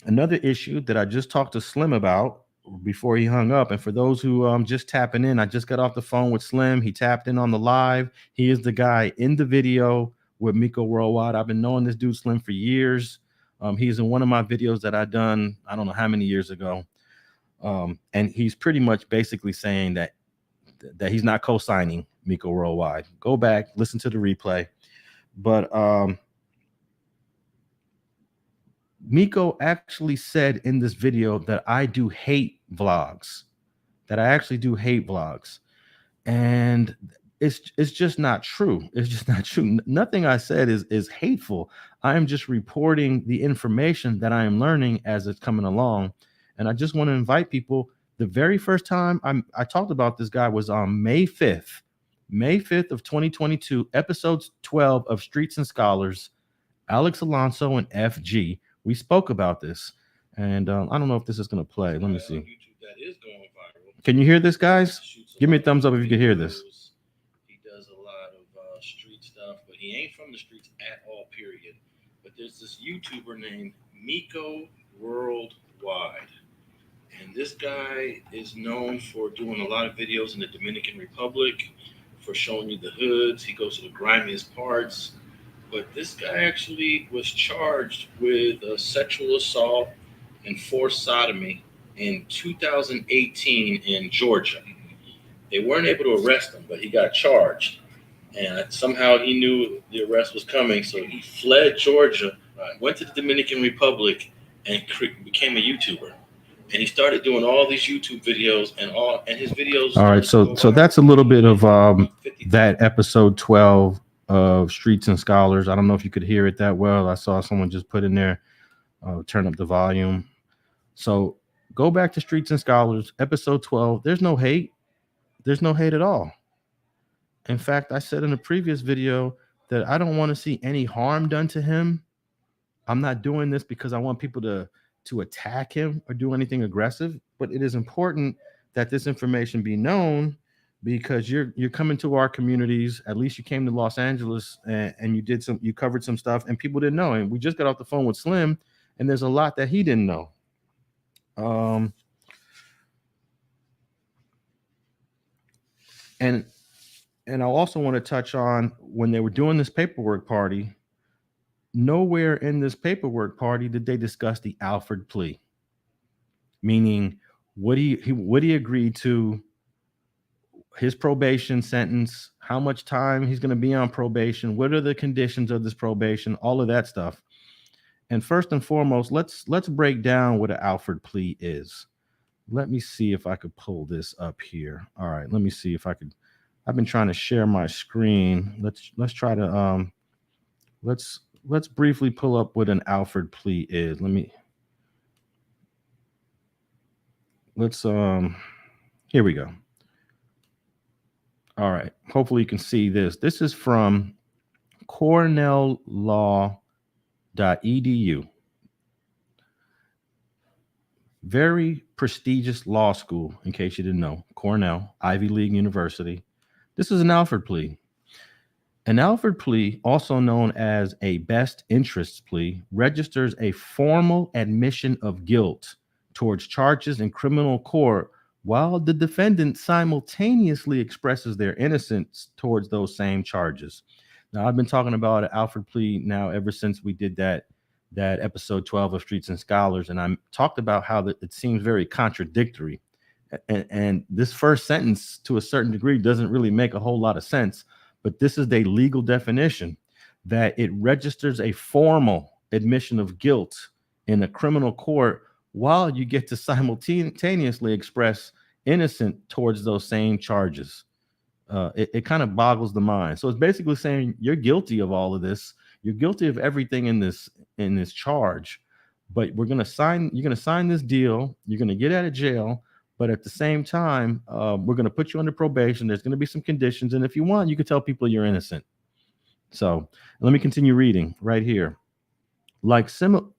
Speaker 1: Another issue that I just talked to Slim about before he hung up, and for those who just tapping in, I just got off the phone with Slim. He tapped in on the live. He is the guy in the video with Miko Worldwide. I've been knowing this dude Slim for years. He's in one of my videos that I done, I don't know how many years ago. And he's pretty much basically saying that he's not co-signing Miko Worldwide. Go back, listen to the replay. But Miko actually said in this video that I do hate vlogs, that I actually do hate vlogs. And it's just not true. It's just not true. Nothing I said is hateful. I am just reporting the information that I am learning as it's coming along. And I just want to invite people. The very first time I talked about this guy was on May 5th of 2022, episodes 12 of Streets and Scholars, Alex Alonso and FG. We spoke about this, and I don't know if this is going to play. Let me see.
Speaker 3: That is going viral.
Speaker 1: Can you hear this, guys? Give me a thumbs up if you can hear this.
Speaker 3: He does a lot of street stuff, but he ain't from the streets at all, period. But there's this YouTuber named Miko Worldwide. And this guy is known for doing a lot of videos in the Dominican Republic, for showing you the hoods. He goes to the grimiest parts. But this guy actually was charged with sexual assault and forced sodomy in 2018 in Georgia. They weren't able to arrest him, but he got charged. And somehow he knew the arrest was coming, so he fled Georgia, went to the Dominican Republic, and became a YouTuber. And he started doing all these YouTube videos and his videos.
Speaker 1: All right, so that's a little bit of that episode 12 of Streets and Scholars. I don't know if you could hear it that well. I saw someone just put in there, turn up the volume. So go back to Streets and Scholars, episode 12. There's no hate. There's no hate at all. In fact, I said in a previous video that I don't want to see any harm done to him. I'm not doing this because I want people to attack him or do anything aggressive, but it is important that this information be known because you're coming to our communities. At least you came to Los Angeles and you covered some stuff and people didn't know. And we just got off the phone with Slim, and there's a lot that he didn't know. And I also want to touch on when they were doing this paperwork party. Nowhere in this paperwork party did they discuss the Alford plea, meaning what he agreed to, his probation sentence, how much time he's going to be on probation, what are the conditions of this probation, all of that stuff. And first and foremost, let's break down what an Alford plea is. Let me see if I could pull this up here. All right, let me see if I could. I've been trying to share my screen. Let's try to let's briefly pull up what an Alford plea is. Here we go. All right. Hopefully you can see this. This is from cornelllaw.edu. Very prestigious law school, in case you didn't know. Cornell, Ivy League University. This is an Alford plea. An Alford plea, also known as a best interests plea, registers a formal admission of guilt towards charges in criminal court while the defendant simultaneously expresses their innocence towards those same charges. Now, I've been talking about an Alford plea now ever since we did that episode 12 of Streets and Scholars, and I talked about how it seems very contradictory. And this first sentence, to a certain degree, doesn't really make a whole lot of sense. But this is the legal definition, that it registers a formal admission of guilt in a criminal court while you get to simultaneously express innocent towards those same charges. It kind of boggles the mind. So it's basically saying you're guilty of all of this. You're guilty of everything in this charge, but you're going to sign this deal. You're going to get out of jail. But at the same time, we're going to put you under probation. There's going to be some conditions. And if you want, you can tell people you're innocent. So let me continue reading right here. Like the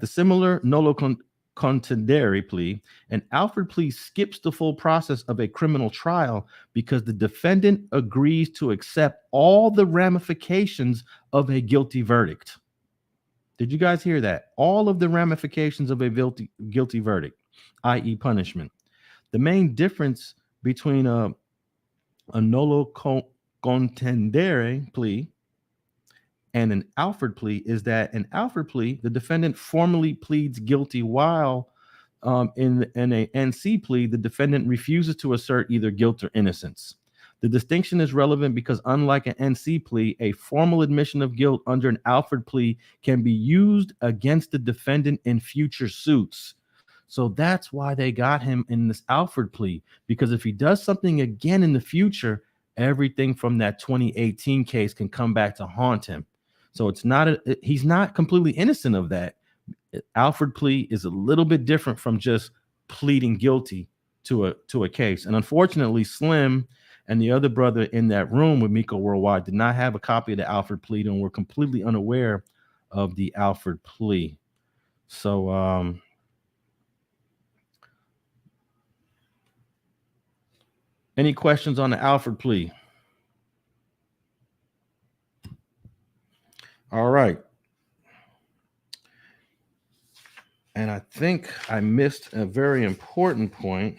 Speaker 1: similar nolo contendere plea, an Alford plea skips the full process of a criminal trial because the defendant agrees to accept all the ramifications of a guilty verdict. Did you guys hear that? All of the ramifications of a guilty verdict, i.e. punishment. The main difference between a nolo contendere plea and an Alford plea is that an Alford plea, the defendant formally pleads guilty, while in a NC plea, the defendant refuses to assert either guilt or innocence. The distinction is relevant because unlike an NC plea, a formal admission of guilt under an Alford plea can be used against the defendant in future suits. So that's why they got him in this Alford plea, because if he does something again in the future, everything from that 2018 case can come back to haunt him. So he's not completely innocent of that. Alford plea is a little bit different from just pleading guilty to a case. And unfortunately, Slim and the other brother in that room with Miko Worldwide did not have a copy of the Alford plea and were completely unaware of the Alford plea. So any questions on the Alford plea? All right. And I think I missed a very important point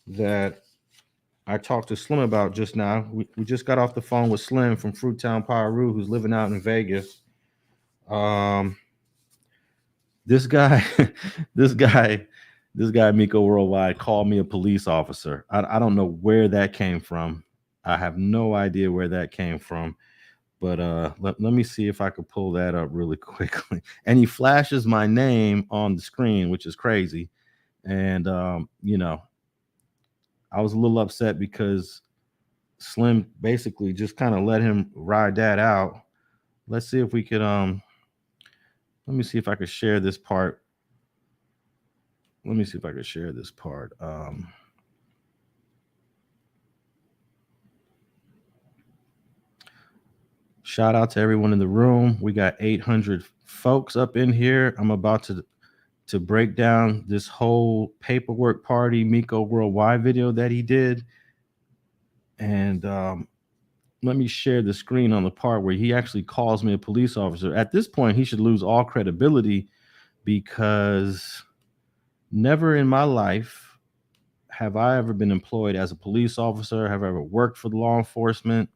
Speaker 1: that I talked to Slim about just now. We just got off the phone with Slim from Town Piru, who's living out in Vegas. This guy, Miko Worldwide, called me a police officer. I don't know where that came from. I have no idea where that came from. But let me see if I could pull that up really quickly. And he flashes my name on the screen, which is crazy. And I was a little upset because Slim basically just kind of let him ride that out. Let's see if we could let me see if I could share this part. Shout out to everyone in the room. We got 800 folks up in here. I'm about to break down this whole paperwork party Miko Worldwide video that he did. And let me share the screen on the part where he actually calls me a police officer. At this point, he should lose all credibility because never in my life have I ever been employed as a police officer, have I ever worked for law enforcement.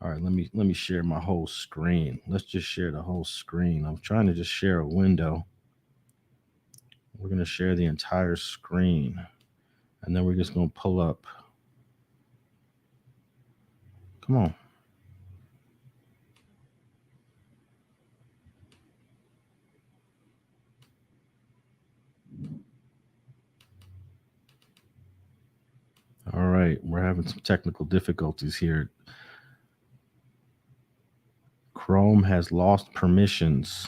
Speaker 1: All right, let me share my whole screen. Let's just share the whole screen. I'm trying to just share a window. We're going to share the entire screen, and then we're just going to pull up. Come on. All right, we're having some technical difficulties here. Chrome has lost permissions.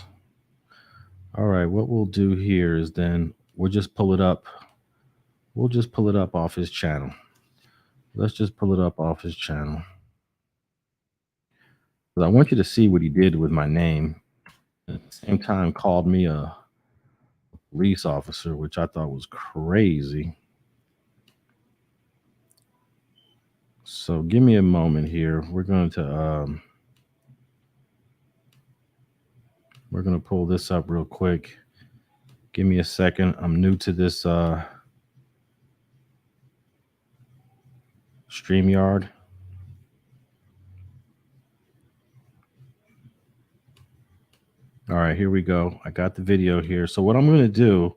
Speaker 1: All right, what we'll do here is then we'll just pull it up. We'll just pull it up off his channel. Let's just pull it up off his channel. I want you to see what he did with my name. At the same time, called me a police officer, which I thought was crazy. So give me a moment here. We're going to pull this up real quick. Give me a second. I'm new to this StreamYard. All right, here we go. I got the video here. So what I'm going to do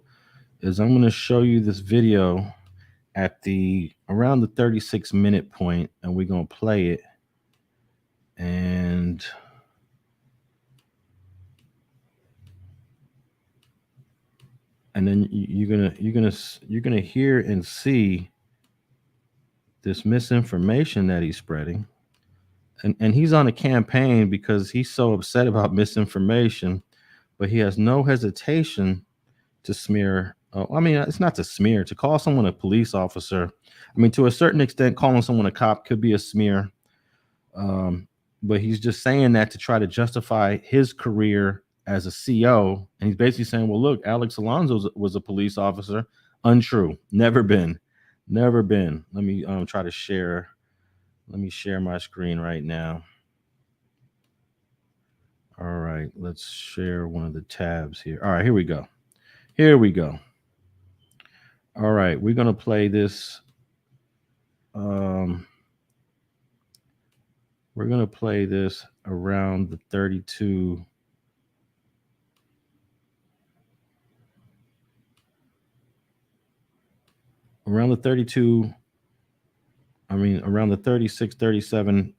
Speaker 1: is I'm going to show you this video at around the 36-minute point, and we're going to play it. And then you're gonna hear and see this misinformation that he's spreading. And he's on a campaign because he's so upset about misinformation, but he has no hesitation to smear. I mean, it's not to smear, to call someone a police officer. I mean, to a certain extent, calling someone a cop could be a smear. But he's just saying that to try to justify his career as a CO. And he's basically saying, well, look, Alex Alonso was a police officer. Untrue. Never been. Never been. Let me try to share. Let me share my screen right now. All right, let's share one of the tabs here. All right, here we go. Here we go. All right, we're going to play this. We're going to play this around the 32. Around the 32. I mean, around the 36, 37.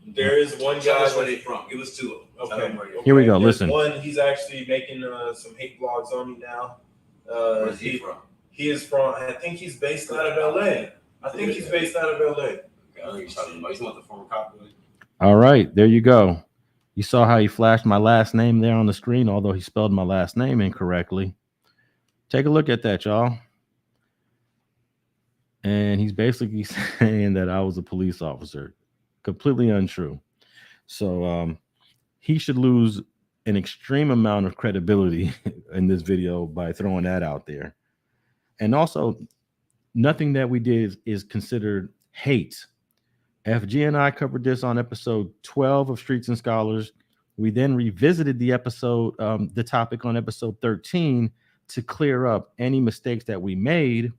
Speaker 4: There is one guy
Speaker 5: where they from. It was two of them.
Speaker 4: Okay.
Speaker 1: Here we go.
Speaker 4: There's
Speaker 1: Listen.
Speaker 4: one, he's actually making some hate blogs on me now.
Speaker 5: Where's he from?
Speaker 4: He is from, I think he's based out of LA. I think he's based out of LA.
Speaker 5: Okay, I know you're talking about. He's not the former cop.
Speaker 1: All right, there you go. You saw how he flashed my last name there on the screen, although he spelled my last name incorrectly. Take a look at that, y'all. And he's basically saying that I was a police officer. Completely untrue. So he should lose an extreme amount of credibility in this video by throwing that out there. And also, nothing that we did is considered hate. FG and I covered this on episode 12 of Streets and Scholars. We then revisited the episode, the topic on episode 13 to clear up any mistakes that we made.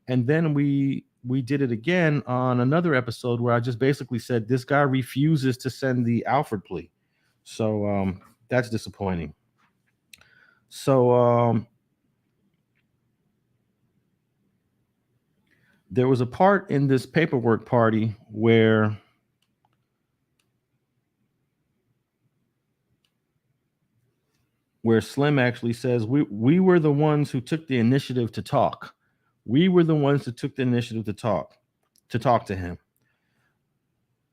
Speaker 1: And then we did it again on another episode where I just basically said this guy refuses to send the Alford Plea. So that's disappointing. So there was a part in this paperwork party where Slim actually says we were the ones who took the initiative to talk. We were the ones that took the initiative to talk to him.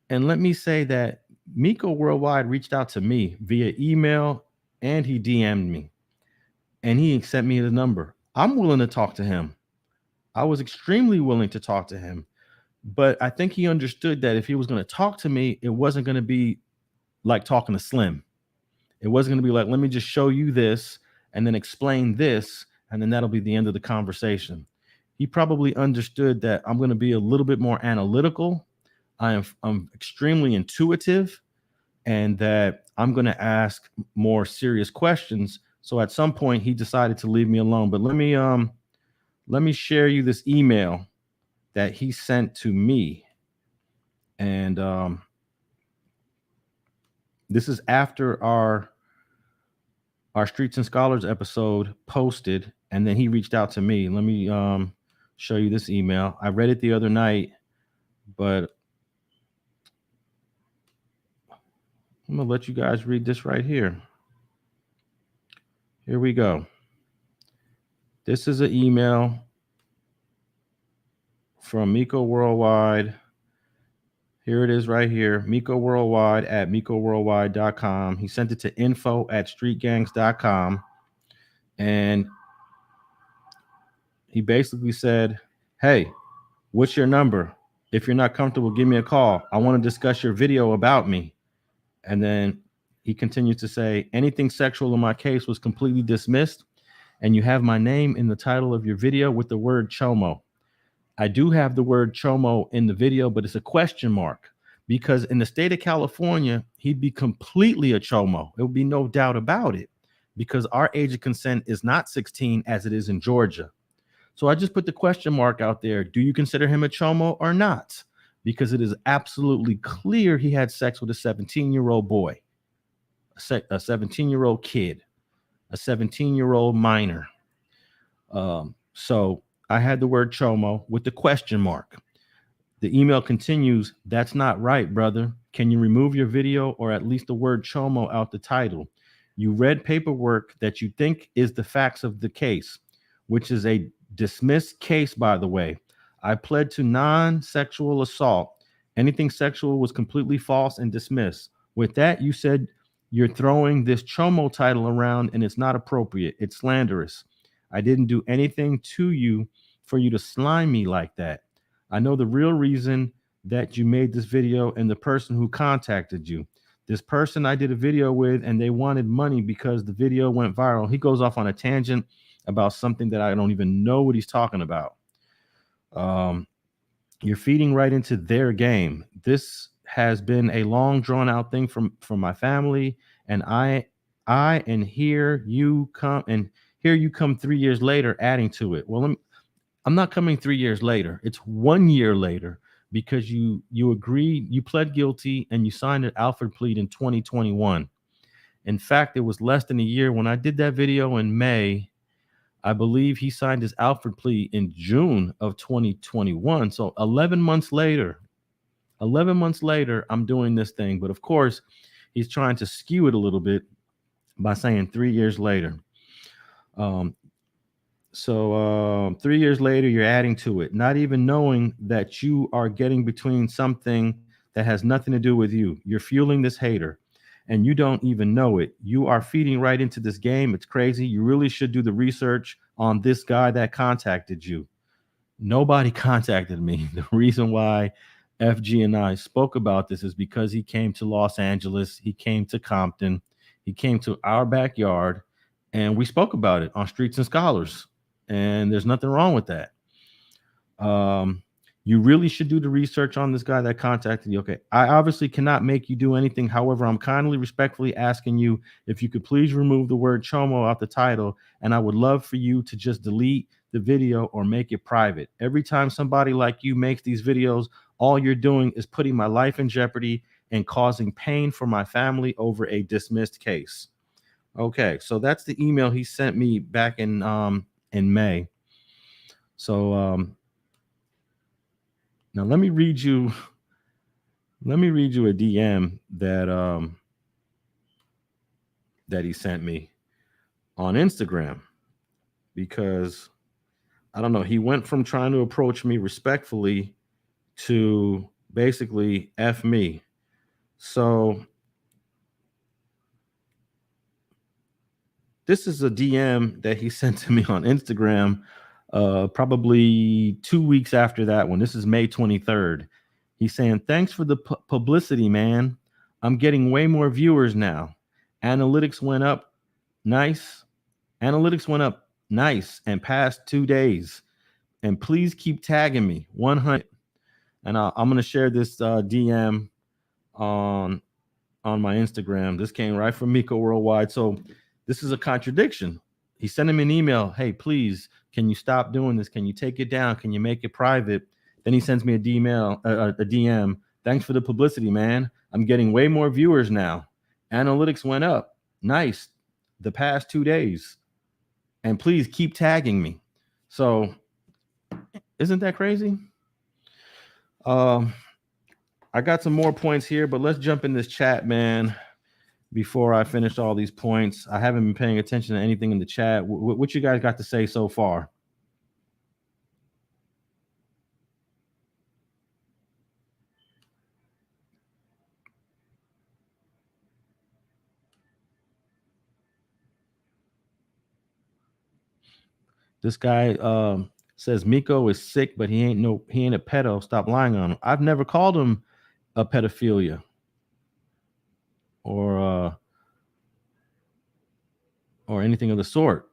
Speaker 1: And let me say that Miko Worldwide reached out to me via email and he DM'd me and he sent me his number. I'm willing to talk to him. I was extremely willing to talk to him. But I think he understood that if he was going to talk to me, it wasn't going to be like talking to Slim. It wasn't going to be like, let me just show you this and then explain this, and then that'll be the end of the conversation. He probably understood that I'm going to be a little bit more analytical. I'm extremely intuitive, and that I'm going to ask more serious questions. So at some point he decided to leave me alone. But let me share you this email that he sent to me. And this is after our Streets and Scholars episode posted, and then he reached out to me. Let me show you this email. I read it the other night, but I'm gonna let you guys read this right here. Here we go. This is an email from Miko Worldwide. Here it is right here. Miko Worldwide at MikoWorldwide.com. He sent it to info@streetgangs.com. And he basically said, hey, what's your number? If you're not comfortable, give me a call. I want to discuss your video about me. And then he continues to say, anything sexual in my case was completely dismissed. And you have my name in the title of your video with the word chomo. I do have the word chomo in the video, but it's a question mark, because in the state of California, he'd be completely a chomo. There would be no doubt about it, because our age of consent is not 16 as it is in Georgia. So I just put the question mark out there. Do you consider him a chomo or not? Because it is absolutely clear he had sex with a 17-year-old boy, a 17-year-old kid, a 17-year-old minor. So I had the word chomo with the question mark. The email continues, that's not right, brother. Can you remove your video or at least the word chomo out the title? You read paperwork that you think is the facts of the case, which is a dismissed case, by the way. I pled to non-sexual assault. Anything sexual was completely false and dismissed. With that, you said you're throwing this chomo title around and it's not appropriate. It's slanderous. I didn't do anything to you for you to slime me like that. I know the real reason that you made this video and the person who contacted you. This person I did a video with, and they wanted money because the video went viral. He goes off on a tangent about something that I don't even know what he's talking about. You're feeding right into their game. This has been a long drawn out thing from my family, and and here you come 3 years later adding to it. Well, I'm not coming 3 years later. It's 1 year later, because you agreed, you pled guilty, and you signed an Alford Plea in 2021. In fact, it was less than a year when I did that video in May. I believe he signed his Alford Plea in June of 2021. So 11 months later, I'm doing this thing. But of course, he's trying to skew it a little bit by saying 3 years later. So 3 years later, you're adding to it, not even knowing that you are getting between something that has nothing to do with you. You're fueling this hater, and you don't even know it. You are feeding right into this game. It's crazy. You really should do the research on this guy that contacted you. Nobody contacted me. The reason why FG and I spoke about this is because he came to Los Angeles. He came to Compton. He came to our backyard, and we spoke about it on Streets and Scholars. And there's nothing wrong with that. You really should do the research on this guy that contacted you. Okay, I obviously cannot make you do anything. However, I'm kindly, respectfully asking you if you could please remove the word chomo out the title, and I would love for you to just delete the video or make it private. Every time somebody like you makes these videos, all you're doing is putting my life in jeopardy and causing pain for my family over a dismissed case. Okay, so that's the email he sent me back in May. So now let me read you a DM that that he sent me on Instagram, because I don't know, he went from trying to approach me respectfully to basically F me. So this is a DM that he sent to me on Instagram. probably 2 weeks after that one. This is May 23rd. He's saying, thanks for the publicity, man. I'm getting way more viewers now. Analytics went up nice. Analytics went up nice and past 2 days. And please keep tagging me 100. And I'm going to share this DM on my Instagram. This came right from Miko Worldwide. So this is a contradiction. He sent him an email. Hey, please, can you stop doing this? Can you take it down? Can you make it private? Then he sends me a DM. Thanks for the publicity, man. I'm getting way more viewers now. Analytics went up. Nice. The past 2 days. And please keep tagging me. So isn't that crazy? I got some more points here, but let's jump in this chat, man, before I finish all these points. I haven't been paying attention to anything in the chat. What you guys got to say so far? This guy says Miko is sick, but he ain't a pedo. Stop lying on him. I've never called him a pedophilia or anything of the sort.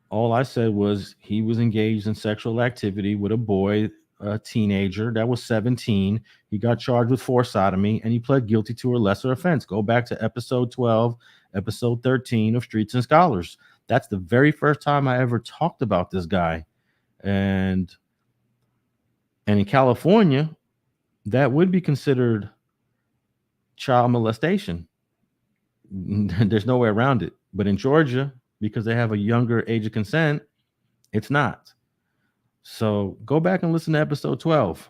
Speaker 1: All I said was he was engaged in sexual activity with a boy, a teenager that was 17. He got charged with forced sodomy, and he pled guilty to a lesser offense. Go back to episode 12, episode 13 of Streets and Scholars. That's the very first time I ever talked about this guy. And in California, that would be considered child molestation. There's no way around it. But in Georgia, because they have a younger age of consent, it's not. So go back and listen to episode 12.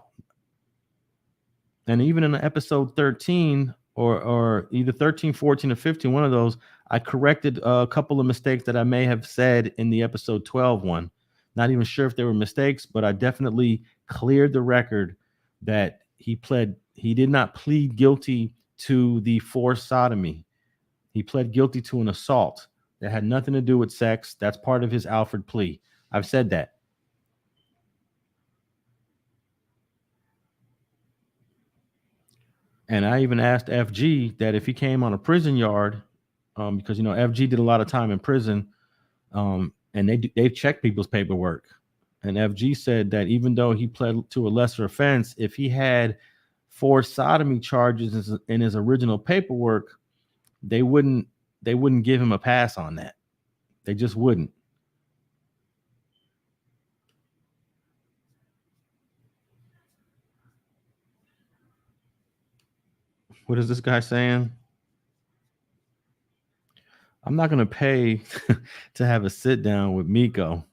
Speaker 1: And even in episode 13 or either 13, 14, or 15, one of those, I corrected a couple of mistakes that I may have said in the episode 12 one. Not even sure if they were mistakes, but I definitely cleared the record that he did not plead guilty to the forced sodomy. He pled guilty to an assault that had nothing to do with sex. That's part of his Alford plea. I've said that. And I even asked FG that if he came on a prison yard, because, FG did a lot of time in prison, and they check people's paperwork. And FG said that even though he pled to a lesser offense, if he had forced sodomy charges in his original paperwork, they wouldn't give him a pass on that. They just wouldn't. What is this guy saying? I'm not going to pay to have a sit down with Miko.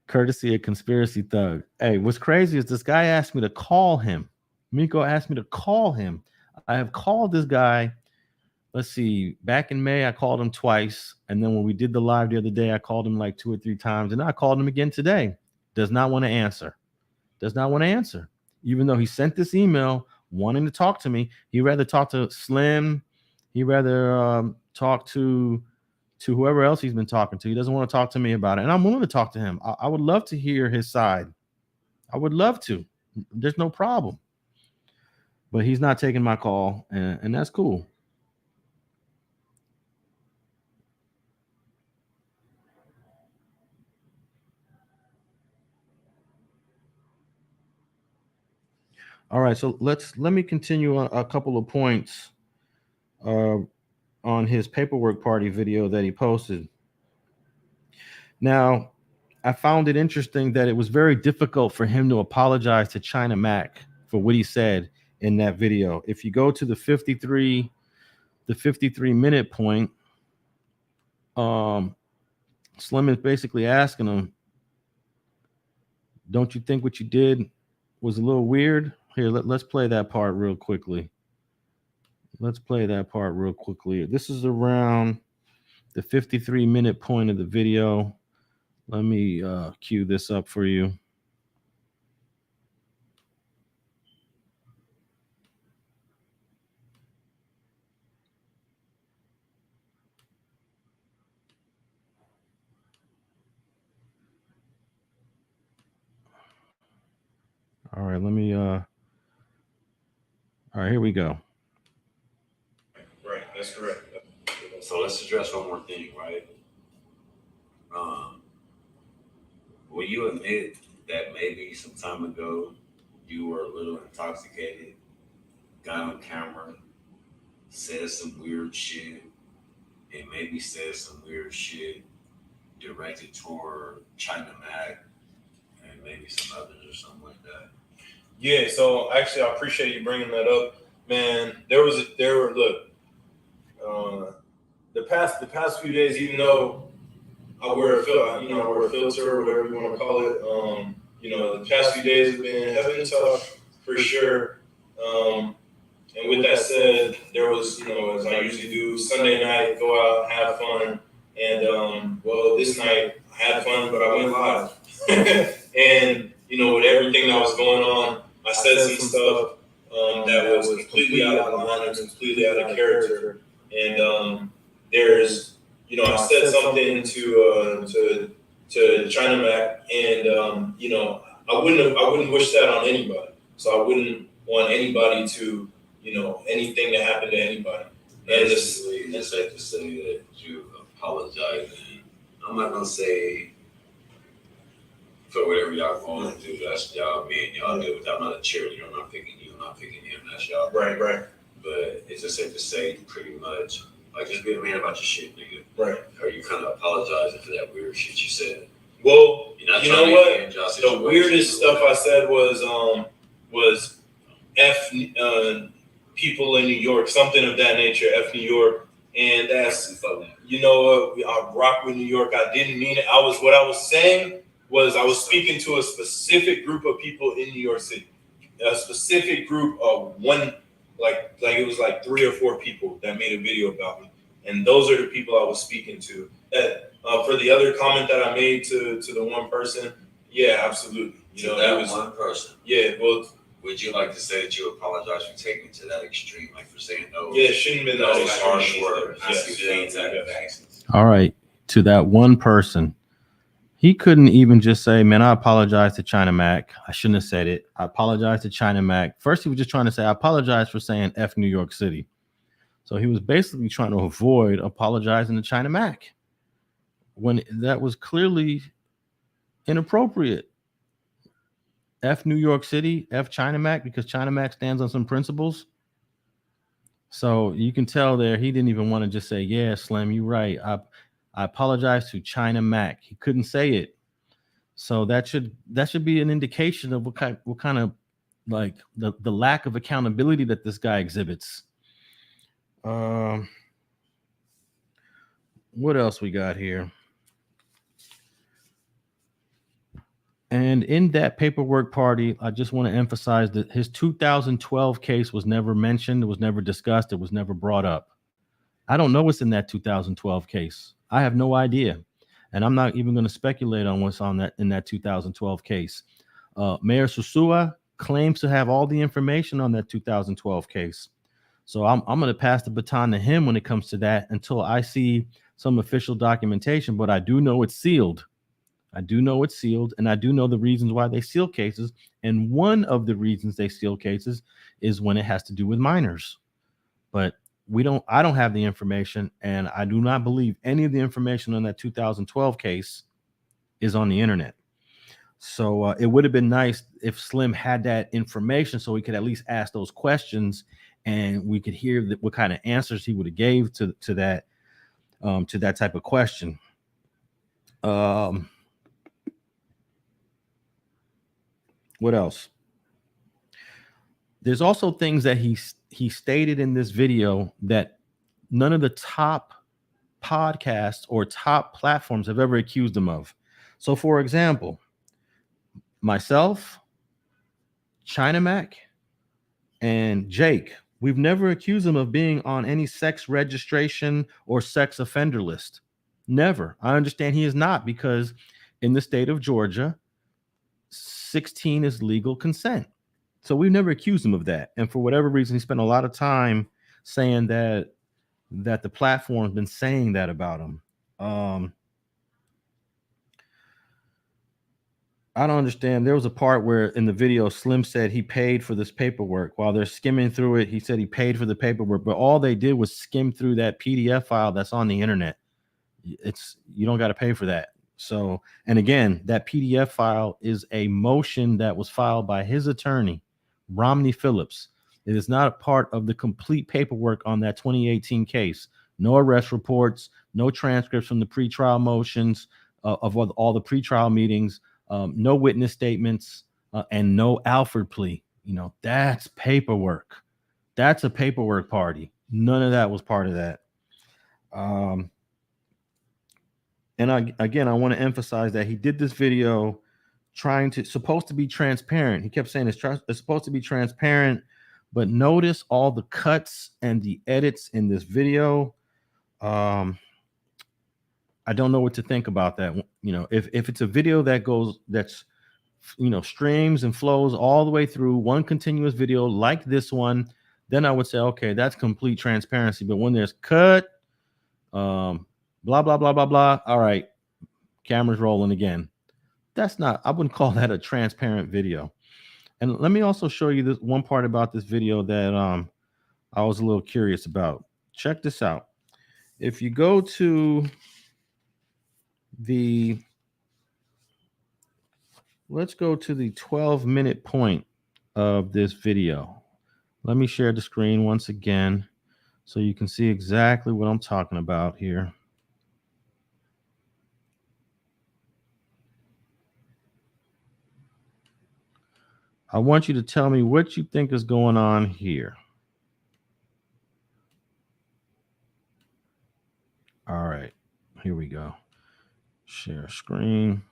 Speaker 1: Courtesy of Conspiracy Thug. Hey, what's crazy is this guy asked me to call him. Miko asked me to call him. I have called this guy. Let's see. Back in May, I called him twice. And then when we did the live the other day, I called him like 2 or 3 times. And I called him again today. Does not want to answer. Even though he sent this email wanting to talk to me. He'd rather talk to Slim. He'd rather talk to whoever else he's been talking to. He doesn't want to talk to me about it. And I'm willing to talk to him. I would love to hear his side. I would love to. There's no problem. But he's not taking my call, and that's cool. All right, so let me continue on a couple of points on his paperwork party video that he posted. Now, I found it interesting that it was very difficult for him to apologize to China Mac for what he said in that video. If you go to the 53 minute point, Slim is basically asking him, don't you think what you did was a little weird? Here, let's play that part real quickly. This is around the 53 minute point of the video. Let me cue this up for you. All right, let me all right, here we go.
Speaker 4: Right, that's correct.
Speaker 5: So let's address one more thing, right? Will you admit that maybe some time ago you were a little intoxicated, got on camera, said some weird shit, and maybe said some weird shit directed toward China Mac and maybe some others or something like that?
Speaker 4: Yeah, so actually, I appreciate you bringing that up, man. The past few days, even though I wear a filter, or whatever you want to call it. The past few days have been tough for sure. And with that said, there was, as I usually do, Sunday night, go out, have fun, and this night I had fun, but I went live, and with everything that was going on, I said some stuff that was completely out of line and completely out of character, and there's I said something to China Mac, and I wouldn't wish that on anybody. So I wouldn't want anybody to anything to happen to anybody. And
Speaker 5: just have to say that you apologize, and I'm not gonna say for whatever y'all going through. That's y'all, me and y'all do. I'm not a cheerleader. I'm not picking you. I'm not picking him. That's y'all.
Speaker 4: Right.
Speaker 5: But it's just safe to say, pretty much, like, just be a man about your shit, nigga.
Speaker 4: Right.
Speaker 5: Or you kind of apologizing for that weird shit you said.
Speaker 4: Well,
Speaker 5: you know
Speaker 4: what? The weirdest stuff I said was F people in New York, something of that nature. F New York, and that's I rock with New York. I didn't mean it. What I was saying was I was speaking to a specific group of people in New York City, a specific group of one, like it was like 3 or 4 people that made a video about me, and those are the people I was speaking to. That for the other comment that I made to the one person, yeah, absolutely.
Speaker 5: That was one person.
Speaker 4: Yeah, well.
Speaker 5: Would you like to say that you apologize for taking it to that extreme, like for saying those?
Speaker 4: Yeah, it shouldn't have been those
Speaker 5: harsh words.
Speaker 4: Yes.
Speaker 1: All right, to that one person, he couldn't even just say, "Man, I apologize to China Mac. I shouldn't have said it. I apologize to China Mac." First, he was just trying to say, "I apologize for saying F New York City." So he was basically trying to avoid apologizing to China Mac when that was clearly inappropriate. F New York City, F China Mac, because China Mac stands on some principles. So you can tell there he didn't even want to just say, "Yeah, Slim, you're right. I apologize to China Mac." He couldn't say it. So that should be an indication of what kind of like the lack of accountability that this guy exhibits. What else we got here? And in that paperwork party, I just want to emphasize that his 2012 case was never mentioned. It was never discussed. It was never brought up. I don't know what's in that 2012 case. I have no idea. And I'm not even going to speculate on what's in that 2012 case. Mayor Susua claims to have all the information on that 2012 case. So I'm going to pass the baton to him when it comes to that until I see some official documentation. But I do know it's sealed. And I do know the reasons why they seal cases. And one of the reasons they seal cases is when it has to do with minors. But I don't have the information, and I do not believe any of the information on that 2012 case is on the internet. So it would have been nice if Slim had that information so we could at least ask those questions and we could hear what kind of answers he would have gave to that type of question. What else? There's also things that he stated in this video that none of the top podcasts or top platforms have ever accused him of. So, for example, myself, China Mac, and Jake, we've never accused him of being on any sex registration or sex offender list. Never. I understand he is not, because in the state of Georgia, 16 is legal consent. So we've never accused him of that. And for whatever reason, he spent a lot of time saying that the platform's been saying that about him. I don't understand. There was a part where in the video, Slim said he paid for this paperwork. While they're skimming through it, he said he paid for the paperwork, but all they did was skim through that PDF file that's on the internet. You don't got to pay for that. So, and again, that PDF file is a motion that was filed by his attorney, Romney Phillips. It is not a part of the complete paperwork on that 2018 case. No arrest reports, no transcripts from the pretrial motions of all the pretrial meetings, no witness statements, and no Alford plea. You know, that's paperwork. That's a paperwork party. None of that was part of that. And I want to emphasize that he did this video supposed to be transparent. He kept saying it's supposed to be transparent, but notice all the cuts and the edits in this video. I don't know what to think about that. You know, if it's a video that's streams and flows all the way through one continuous video like this one, then I would say, okay, that's complete transparency. But when there's cut, blah, blah, blah, blah, blah. All right, camera's rolling again. I wouldn't call that a transparent video. And let me also show you this one part about this video that I was a little curious about. Check this out. If you go to let's go to the 12-minute point of this video. Let me share the screen once again so you can see exactly what I'm talking about here. I want you to tell me what you think is going on here. All right, here we go. Share screen.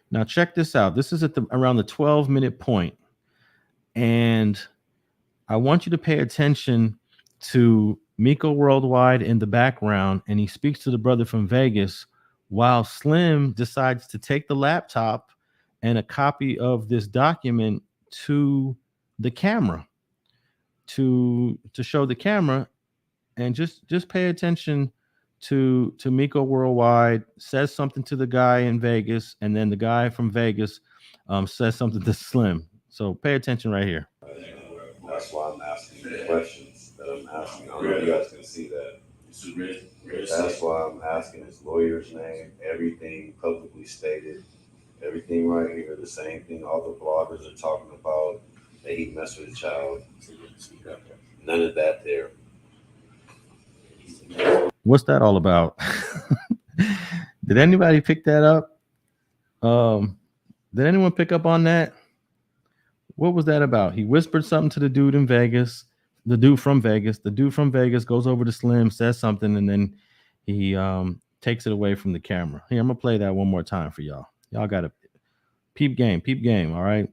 Speaker 1: Now check this out. This is at around the 12-minute point. And I want you to pay attention to Miko Worldwide in the background. And he speaks to the brother from Vegas while Slim decides to take the laptop and a copy of this document to the camera to show the camera. And just pay attention to Miko Worldwide says something to the guy in Vegas, and then the guy from Vegas says something to Slim. So pay attention right here.
Speaker 6: That's why I'm asking the questions that I'm asking. I don't know if you guys can see that. That's why I'm asking his lawyer's name, everything publicly stated, everything right here, the same thing all the bloggers are talking about, that he messed with a child. None of that there.
Speaker 1: What's that all about? Did anybody pick that up? Did anyone pick up on that? What was that about? He whispered something to the dude in Vegas, the dude from Vegas. The dude from Vegas goes over to Slim, says something, and then he takes it away from the camera. Here, I'm going to play that one more time for y'all. Y'all got to peep game, all right?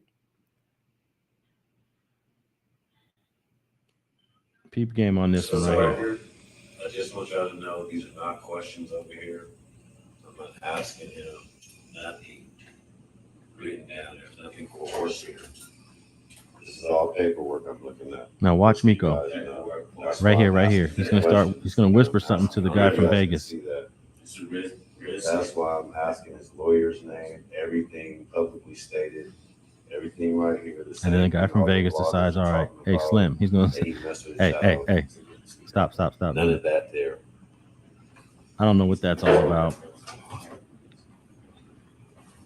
Speaker 1: Peep game on this one right here.
Speaker 6: I just want y'all to know these are not questions over here. I'm not asking him nothing written down. There's nothing coerced here. This is all paperwork I'm looking at.
Speaker 1: Now watch Miko. Right here. He's gonna whisper something to the guy from Vegas.
Speaker 6: That's why I'm asking his lawyer's name, everything publicly stated, everything right here.
Speaker 1: And then the guy from Vegas decides, all right, hey Slim, he's gonna say, hey. Stop.
Speaker 6: None of that there.
Speaker 1: I don't know what that's all about.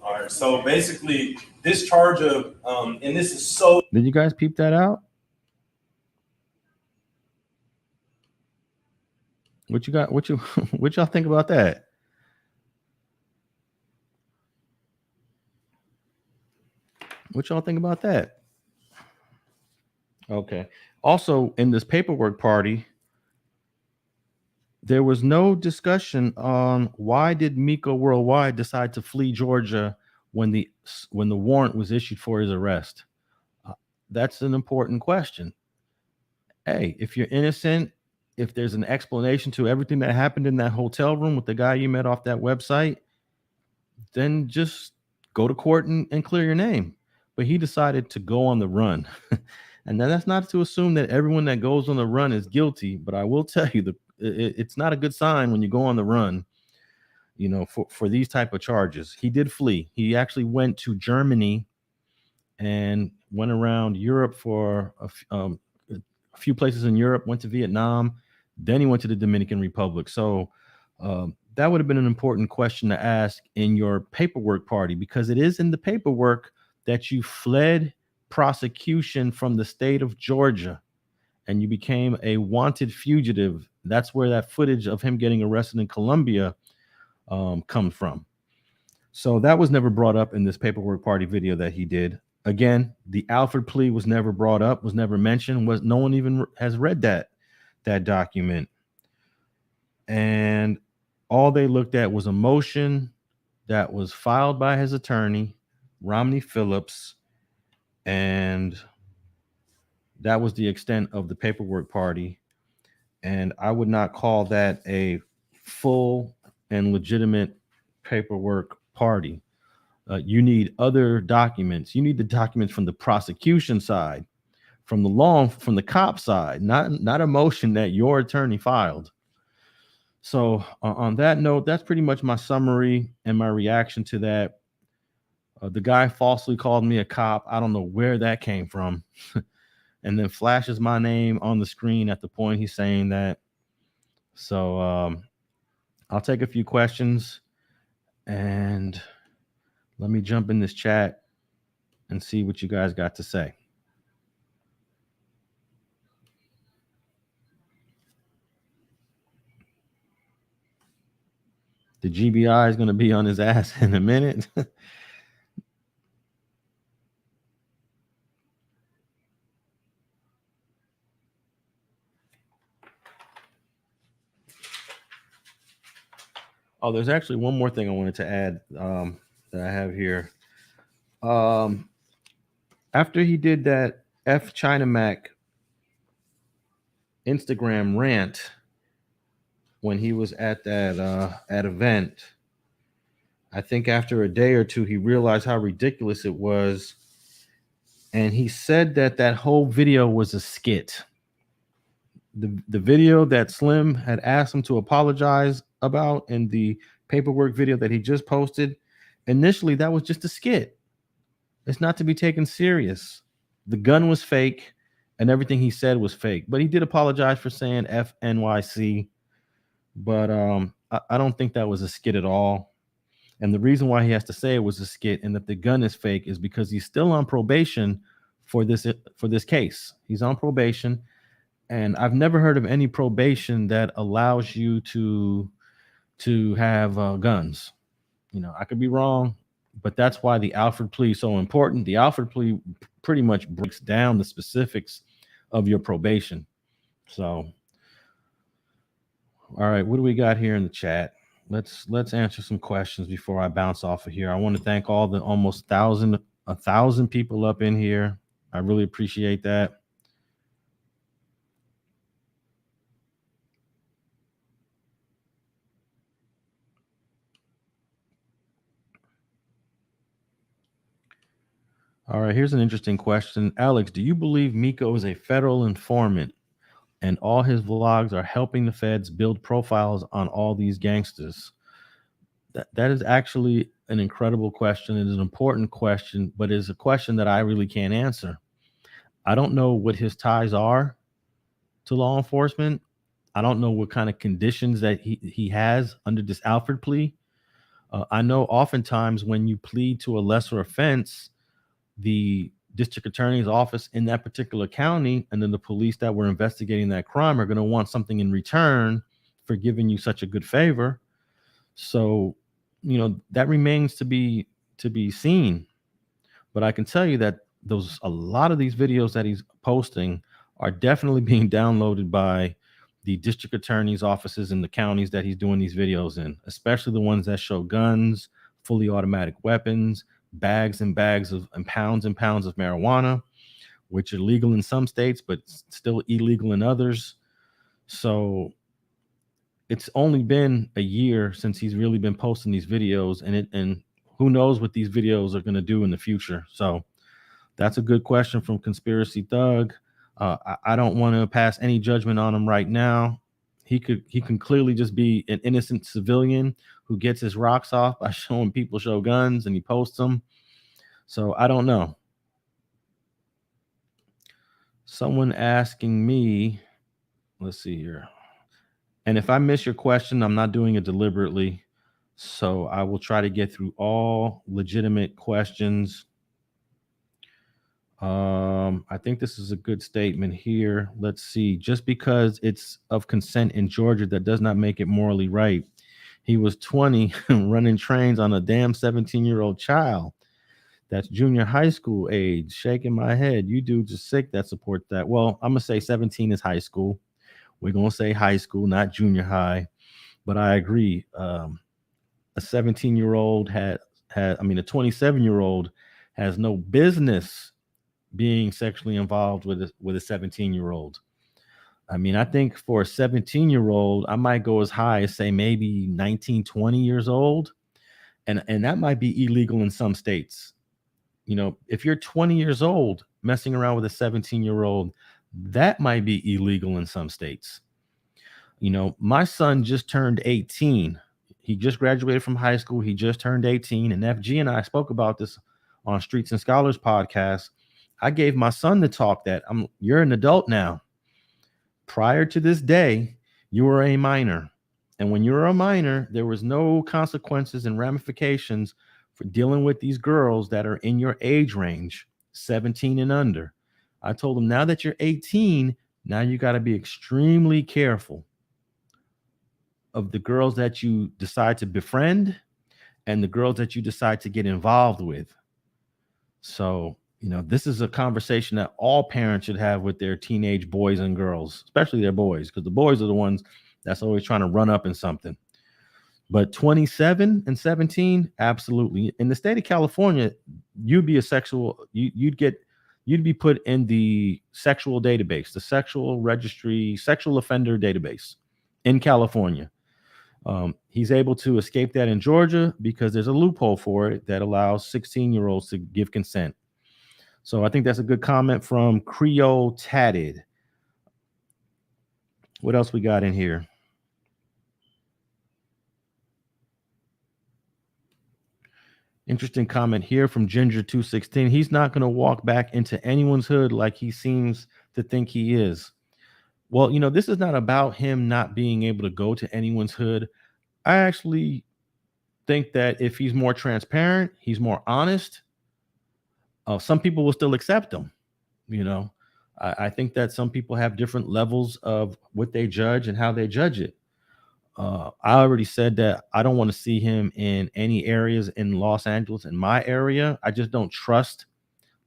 Speaker 4: All right. So basically, this charge of, and this is so.
Speaker 1: Did you guys peep that out? What you got? What y'all think about that? What y'all think about that? Okay. Also, in this paperwork party, there was no discussion on why did Miko Worldwide decide to flee Georgia when the warrant was issued for his arrest. That's an important question. Hey, if you're innocent, if there's an explanation to everything that happened in that hotel room with the guy you met off that website, then just go to court and clear your name. But he decided to go on the run. And then that's not to assume that everyone that goes on the run is guilty, but I will tell you it's not a good sign when you go on the run. you know, for these type of charges. He did flee. He actually went to Germany and went around Europe for a few places in Europe, went to Vietnam, then he went to the Dominican Republic. So that would have been an important question to ask in your paperwork party, because it is in the paperwork that you fled prosecution from the state of Georgia and you became a wanted fugitive. That's where that footage of him getting arrested in Colombia comes from. So that was never brought up in this paperwork party video that he did. Again, the Alford plea was never brought up, was never mentioned, no one even has read that document. And all they looked at was a motion that was filed by his attorney, Romney Phillips, and that was the extent of the paperwork party. And I would not call that a full and legitimate paperwork party. You need other documents. You need the documents from the prosecution side, from the cop side, not a motion that your attorney filed. So on that note, that's pretty much my summary and my reaction to that. The guy falsely called me a cop. I don't know where that came from. And then flashes my name on the screen at the point he's saying that. So I'll take a few questions and let me jump in this chat and see what you guys got to say. The GBI is going to be on his ass in a minute. Oh, there's actually one more thing I wanted to add that I have here. After he did that F China Mac Instagram rant when he was at that event, I think after a day or two, he realized how ridiculous it was. And he said that whole video was a skit. The video that Slim had asked him to apologize about in the paperwork video that he just posted, initially that was just a skit. It's not to be taken serious. The gun was fake and everything he said was fake, but he did apologize for saying FNYC. But I don't think that was a skit at all. And the reason why he has to say it was a skit and that the gun is fake is because he's still on probation for this case. He's on probation. And I've never heard of any probation that allows you to have guns. You know, I could be wrong, but that's why the Alford plea is so important. The Alford plea pretty much breaks down the specifics of your probation. So, all right, what do we got here in the chat? Let's answer some questions before I bounce off of here. I want to thank all the almost 1,000 people up in here. I really appreciate that. All right, here's an interesting question. Alex, do you believe Miko is a federal informant and all his vlogs are helping the feds build profiles on all these gangsters? That is actually an incredible question. It is an important question, but it is a question that I really can't answer. I don't know what his ties are to law enforcement. I don't know what kind of conditions that he has under this Alford plea. I know oftentimes when you plead to a lesser offense, the district attorney's office in that particular county and then the police that were investigating that crime are going to want something in return for giving you such a good favor. So, you know, that remains to be seen. But I can tell you that a lot of these videos that he's posting are definitely being downloaded by the district attorney's offices in the counties that he's doing these videos in, especially the ones that show guns, fully automatic weapons, bags and bags and pounds of marijuana, which are legal in some states, but still illegal in others. So it's only been a year since he's really been posting these videos, and who knows what these videos are going to do in the future. So that's a good question from Conspiracy Thug. I don't want to pass any judgment on him right now. He can clearly just be an innocent civilian who gets his rocks off by showing people show guns and he posts them. So I don't know. Someone asking me, let's see here. And if I miss your question, I'm not doing it deliberately. So I will try to get through all legitimate questions. I think this is a good statement here. Let's see. Just because it's of consent in Georgia, that does not make it morally right. He was 20 running trains on a damn 17-year-old child. That's junior high school age. Shaking my head. You dudes are sick that support that. Well, I'm going to say 17 is high school. We're going to say high school, not junior high. But I agree. A 17-year-old a 27-year-old has no business being sexually involved with a 17-year-old. I mean, I think for a 17-year-old, I might go as high as say maybe 19, 20 years old. And that might be illegal in some states. You know, if you're 20 years old messing around with a 17-year-old, that might be illegal in some states. You know, my son just turned 18. He just graduated from high school. He just turned 18. And FG and I spoke about this on Streets and Scholars podcast. I gave my son the talk that you're an adult now. Prior to this day, you were a minor. And when you were a minor, there was no consequences and ramifications for dealing with these girls that are in your age range, 17 and under. I told him, now that you're 18, now you got to be extremely careful of the girls that you decide to befriend and the girls that you decide to get involved with. So, you know, this is a conversation that all parents should have with their teenage boys and girls, especially their boys, because the boys are the ones that's always trying to run up in something. But 27 and 17, absolutely. In the state of California, you'd be you'd be put in the sexual database, the sexual registry, sexual offender database in California. He's able to escape that in Georgia because there's a loophole for it that allows 16-year-olds to give consent. So I think that's a good comment from Creole Tatted. What else we got in here? Interesting comment here from Ginger216. He's not going to walk back into anyone's hood like he seems to think he is. Well, you know, this is not about him not being able to go to anyone's hood. I actually think that if he's more transparent, he's more honest, some people will still accept him. You know, I think that some people have different levels of what they judge and how they judge it. I already said that I don't want to see him in any areas in Los Angeles, in my area. I just don't trust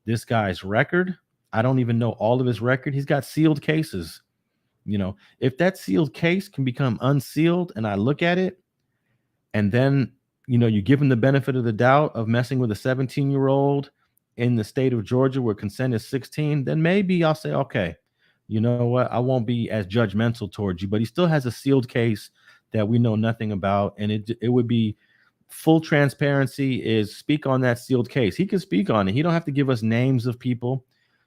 Speaker 1: this guy's record. I don't even know all of his record. He's got sealed cases. You know, if that sealed case can become unsealed and I look at it and then, you know, you give him the benefit of the doubt of messing with a 17-year-old in the state of Georgia where consent is 16, then maybe I'll say, okay, you know what? I won't be as judgmental towards you, but he still has a sealed case that we know nothing about. And it would be full transparency is speak on that sealed case. He can speak on it. He don't have to give us names of people.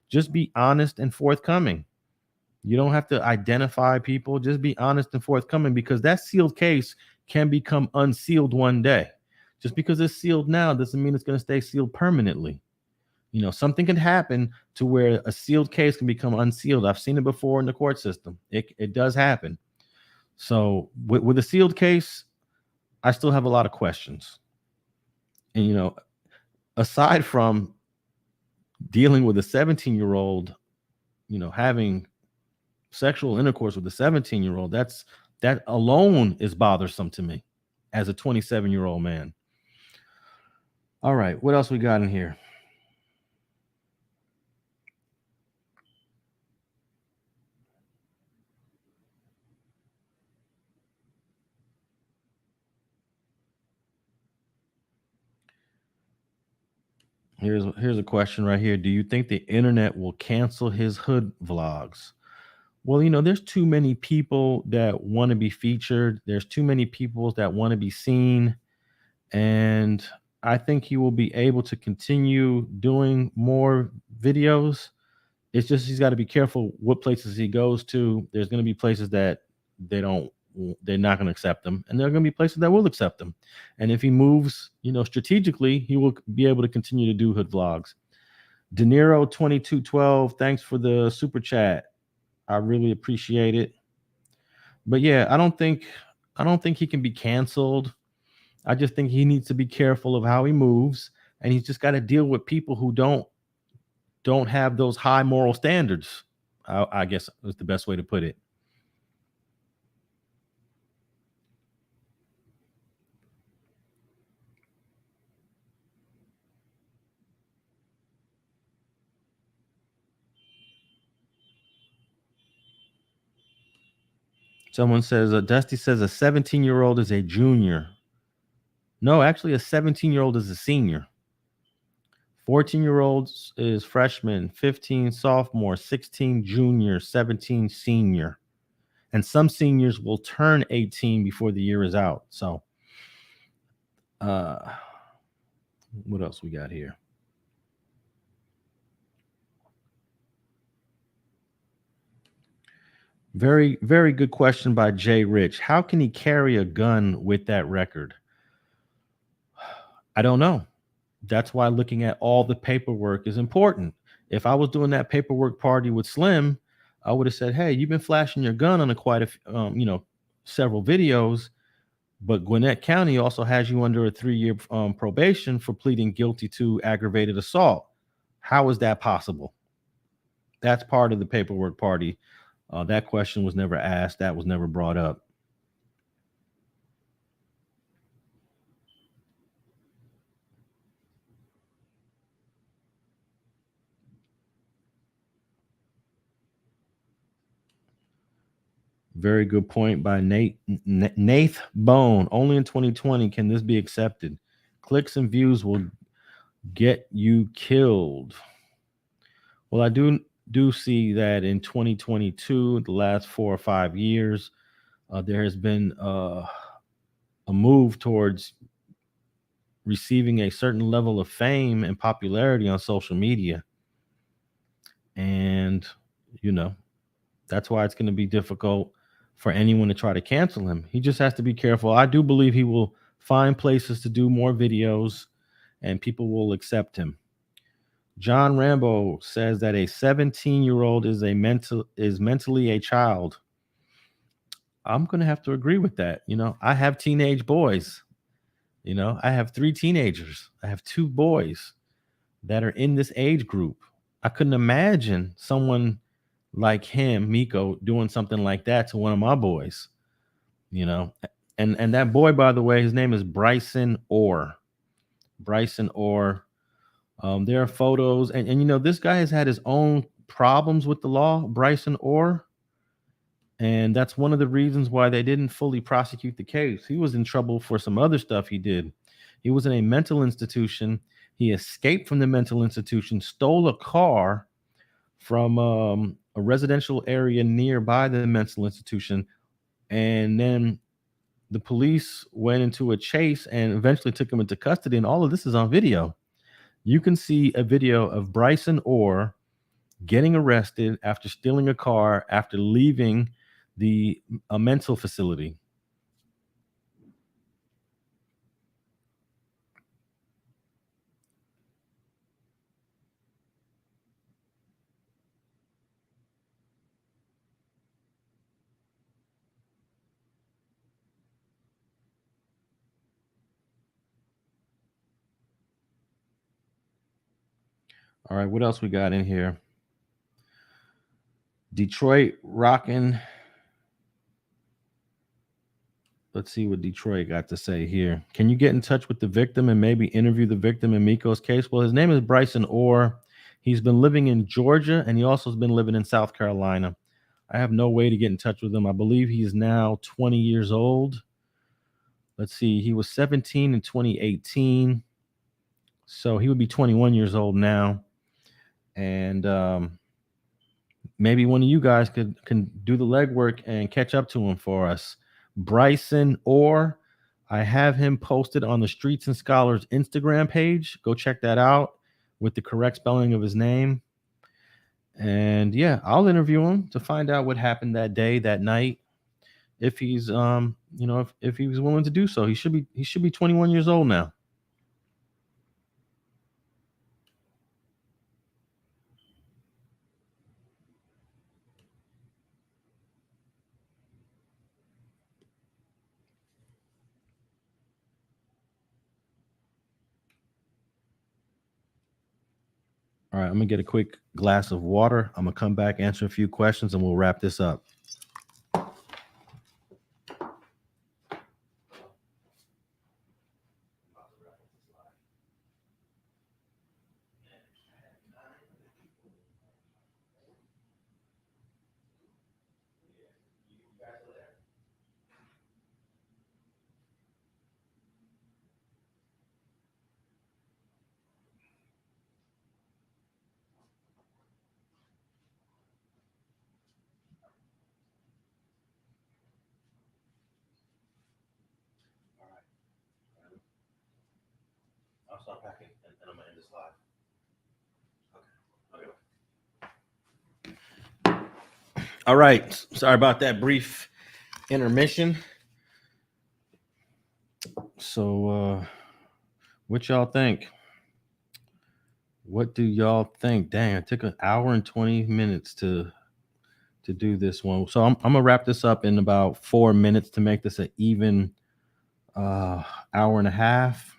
Speaker 1: Just be honest and forthcoming. You don't have to identify people. Just be honest and forthcoming, because that sealed case can become unsealed one day. Just because it's sealed now doesn't mean it's going to stay sealed permanently. You know, something can happen to where a sealed case can become unsealed. I've seen it before in the court system. It does happen. So with a sealed case, I still have a lot of questions. And, you know, aside from dealing with a 17-year-old, you know, having sexual intercourse with a 17-year-old, that alone is bothersome to me as a 27-year-old man. All right, what else we got in here? Here's a question right here. Do you think the internet will cancel his hood vlogs? Well, you know, there's too many people that want to be featured. There's too many people that want to be seen. And I think he will be able to continue doing more videos. It's just he's got to be careful what places he goes to. There's going to be places that they don't they're not going to accept him, and there are going to be places that will accept him. And if he moves, strategically, he will be able to continue to do hood vlogs. De Niro 2212, thanks for the super chat. I really appreciate it. But yeah, I don't think he can be canceled. I just think he needs to be careful of how he moves, and he's just got to deal with people who don't have those high moral standards. I guess is the best way to put it. Someone says, Dusty says a 17-year-old is a junior. No, actually a 17-year-old is a senior. 14-year-olds is freshman, 15 sophomore, 16 junior, 17 senior. And some seniors will turn 18 before the year is out. So what else we got here? Very, very good question by Jay Rich. How can he carry a gun with that record? I don't know. That's why looking at all the paperwork is important. If I was doing that paperwork party with Slim, I would have said, hey, you've been flashing your gun on several videos, but Gwinnett County also has you under a 3-year probation for pleading guilty to aggravated assault. How is that possible? That's part of the paperwork party. That question was never asked. That was never brought up. Very good point by Nath Bone. Only in 2020 can this be accepted. Clicks and views will get you killed. Well, I do see that in 2022, the last 4 or 5 years, there has been a move towards receiving a certain level of fame and popularity on social media. And, that's why it's going to be difficult for anyone to try to cancel him. He just has to be careful. I do believe he will find places to do more videos and people will accept him. John Rambo says that a 17-year-old is mentally a child. I'm going to have to agree with that. I have teenage boys. I have 3 teenagers. I have 2 boys that are in this age group. I couldn't imagine someone like him, Miko, doing something like that to one of my boys, and that boy, by the way, his name is Brycean Orr. Brycean Orr. There are photos, and this guy has had his own problems with the law, Brycean Orr, and that's one of the reasons why they didn't fully prosecute the case. He was in trouble for some other stuff he did. He was in a mental institution. He escaped from the mental institution, stole a car from a residential area nearby the mental institution, and then the police went into a chase and eventually took him into custody, and all of this is on video. You can see a video of Brycean Orr getting arrested after stealing a car after leaving a mental facility. All right, what else we got in here? Detroit rocking. Let's see what Detroit got to say here. Can you get in touch with the victim and maybe interview the victim in Miko's case? Well, his name is Brycean Orr. He's been living in Georgia, and he also has been living in South Carolina. I have no way to get in touch with him. I believe he's now 20 years old. Let's see. He was 17 in 2018. So he would be 21 years old now. And maybe one of you guys can do the legwork and catch up to him for us. Brycean Orr, I have him posted on the Streets and Scholars Instagram page. Go check that out with the correct spelling of his name. And yeah, I'll interview him to find out what happened that day, that night. if he's if he was willing to do so. He should be 21 years old now. All right, I'm gonna get a quick glass of water. I'm gonna come back, answer a few questions, and we'll wrap this up. I'll start packing and I'm gonna end this live. Okay. All right. Sorry about that brief intermission. So what y'all think? What do y'all think? Dang, it took an hour and 20 minutes to do this one. So I'm gonna wrap this up in about 4 minutes to make this an even hour and a half.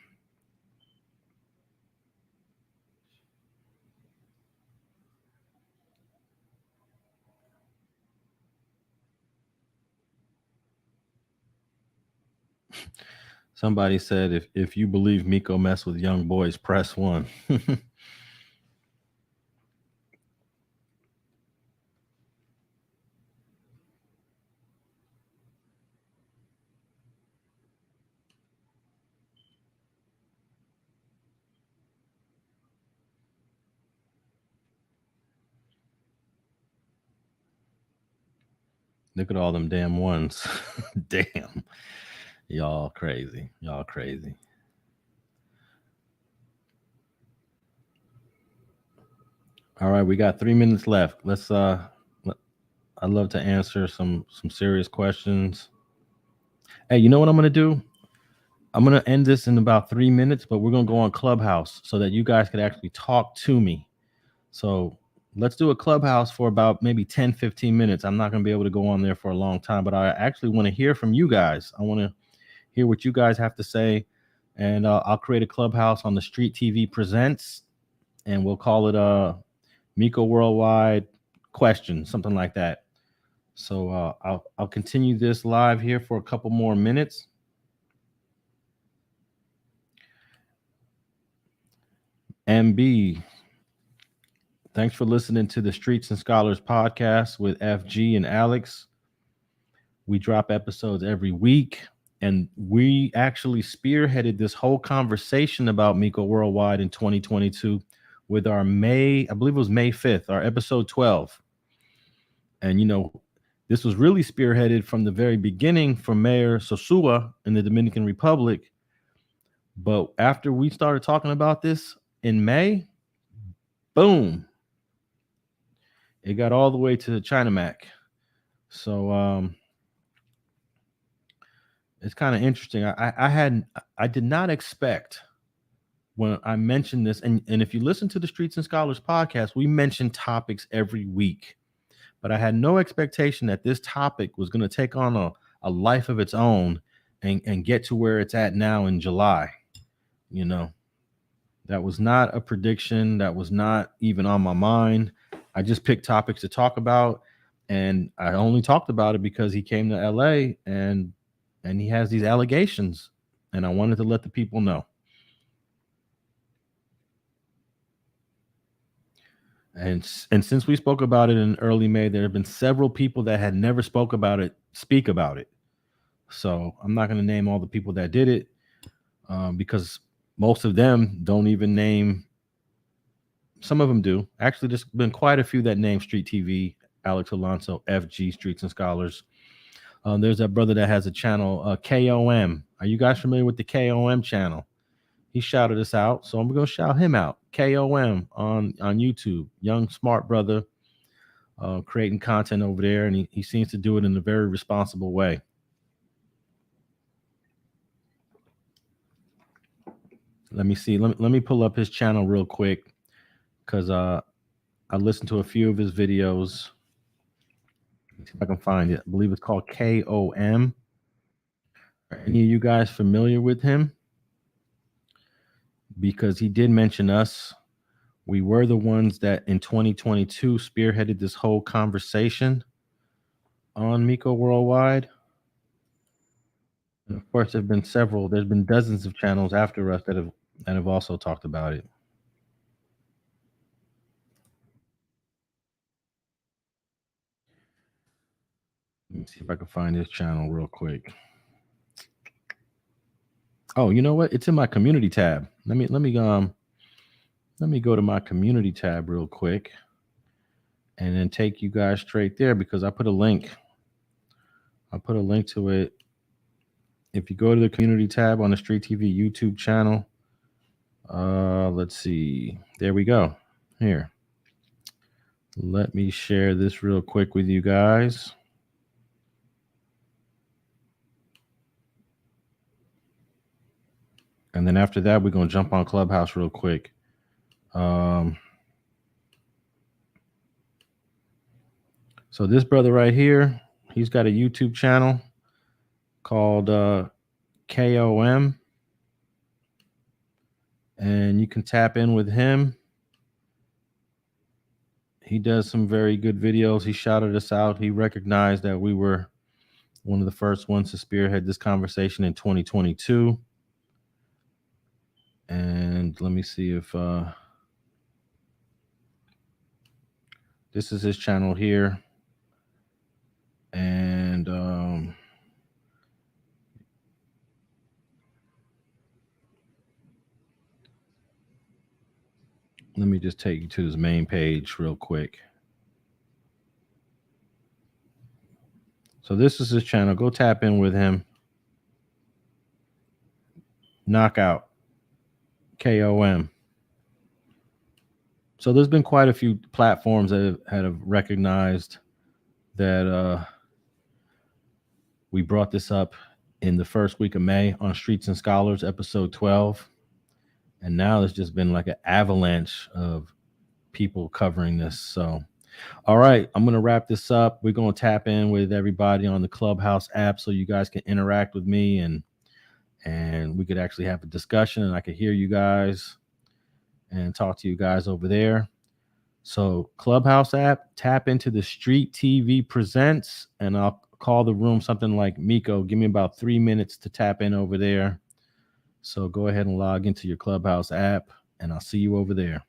Speaker 1: Somebody said if you believe Miko messed with young boys, press 1. Look at all them damn ones. Damn. Y'all crazy. Y'all crazy. All right, we got 3 minutes left. Let's I'd love to answer some serious questions. Hey, you know what I'm gonna do? I'm gonna end this in about 3 minutes, but we're gonna go on Clubhouse so that you guys could actually talk to me. So let's do a Clubhouse for about maybe 10-15 minutes. I'm not gonna be able to go on there for a long time, but I actually want to hear from you guys. I want to hear what you guys have to say, and I'll create a Clubhouse on the StreetTV Presents, and we'll call it Miko Worldwide Questions, something like that. So I'll continue this live here for a couple more minutes. MB, thanks for listening to the Streets and Scholars podcast with FG and Alex. We drop episodes every week, and we actually spearheaded this whole conversation about Miko Worldwide in 2022 with our I believe it was May 5th, our episode 12. And, this was really spearheaded from the very beginning from Mayor Sosua in the Dominican Republic. But after we started talking about this in May, boom, it got all the way to China Mac. So it's kind of interesting. I did not expect when I mentioned this, and if you listen to the Streets and Scholars podcast, we mention topics every week. But I had no expectation that this topic was going to take on a life of its own and get to where it's at now in July. That was not a prediction. That was not even on my mind. I just picked topics to talk about, and I only talked about it because he came to LA and he has these allegations, and I wanted to let the people know. And since we spoke about it in early May, there have been several people that had never speak about it. So I'm not going to name all the people that did it because most of them don't even name. Some of them do. Actually, there's been quite a few that name StreetTV, Alex Alonso, FG, Streets and Scholars. There's that brother that has a channel, KOM. Are you guys familiar with the KOM channel? He shouted us out, so I'm going to shout him out. KOM on YouTube. Young, smart brother creating content over there, and he seems to do it in a very responsible way. Let me see. Let me pull up his channel real quick, because I listened to a few of his videos. Let's see if I can find it. I believe it's called KOM. Are any of you guys familiar with him? Because he did mention us. We were the ones that in 2022 spearheaded this whole conversation on Miko Worldwide. And of course, there's been dozens of channels after us that have also talked about it. Let me see if I can find this channel real quick. Oh, you know what? It's in my community tab. Let me go to my community tab real quick and then take you guys straight there, because I put a link. I put a link to it. If you go to the community tab on the StreetTV YouTube channel, let's see. There we go. Here. Let me share this real quick with you guys. And then after that, we're going to jump on Clubhouse real quick. So this brother right here, he's got a YouTube channel called KOM. And you can tap in with him. He does some very good videos. He shouted us out. He recognized that we were one of the first ones to spearhead this conversation in 2022. And let me see if this is his channel here. And let me just take you to his main page real quick. So this is his channel. Go tap in with him. Knockout. KOM. So there's been quite a few platforms that have recognized that we brought this up in the first week of May on Streets and Scholars, episode 12. And now it's just been like an avalanche of people covering this. So, all right, I'm going to wrap this up. We're going to tap in with everybody on the Clubhouse app so you guys can interact with me and we could actually have a discussion, and I could hear you guys and talk to you guys over there. So Clubhouse app, tap into the StreetTV Presents, and I'll call the room something like Miko. Give me about 3 minutes to tap in over there. So go ahead and log into your Clubhouse app, and I'll see you over there.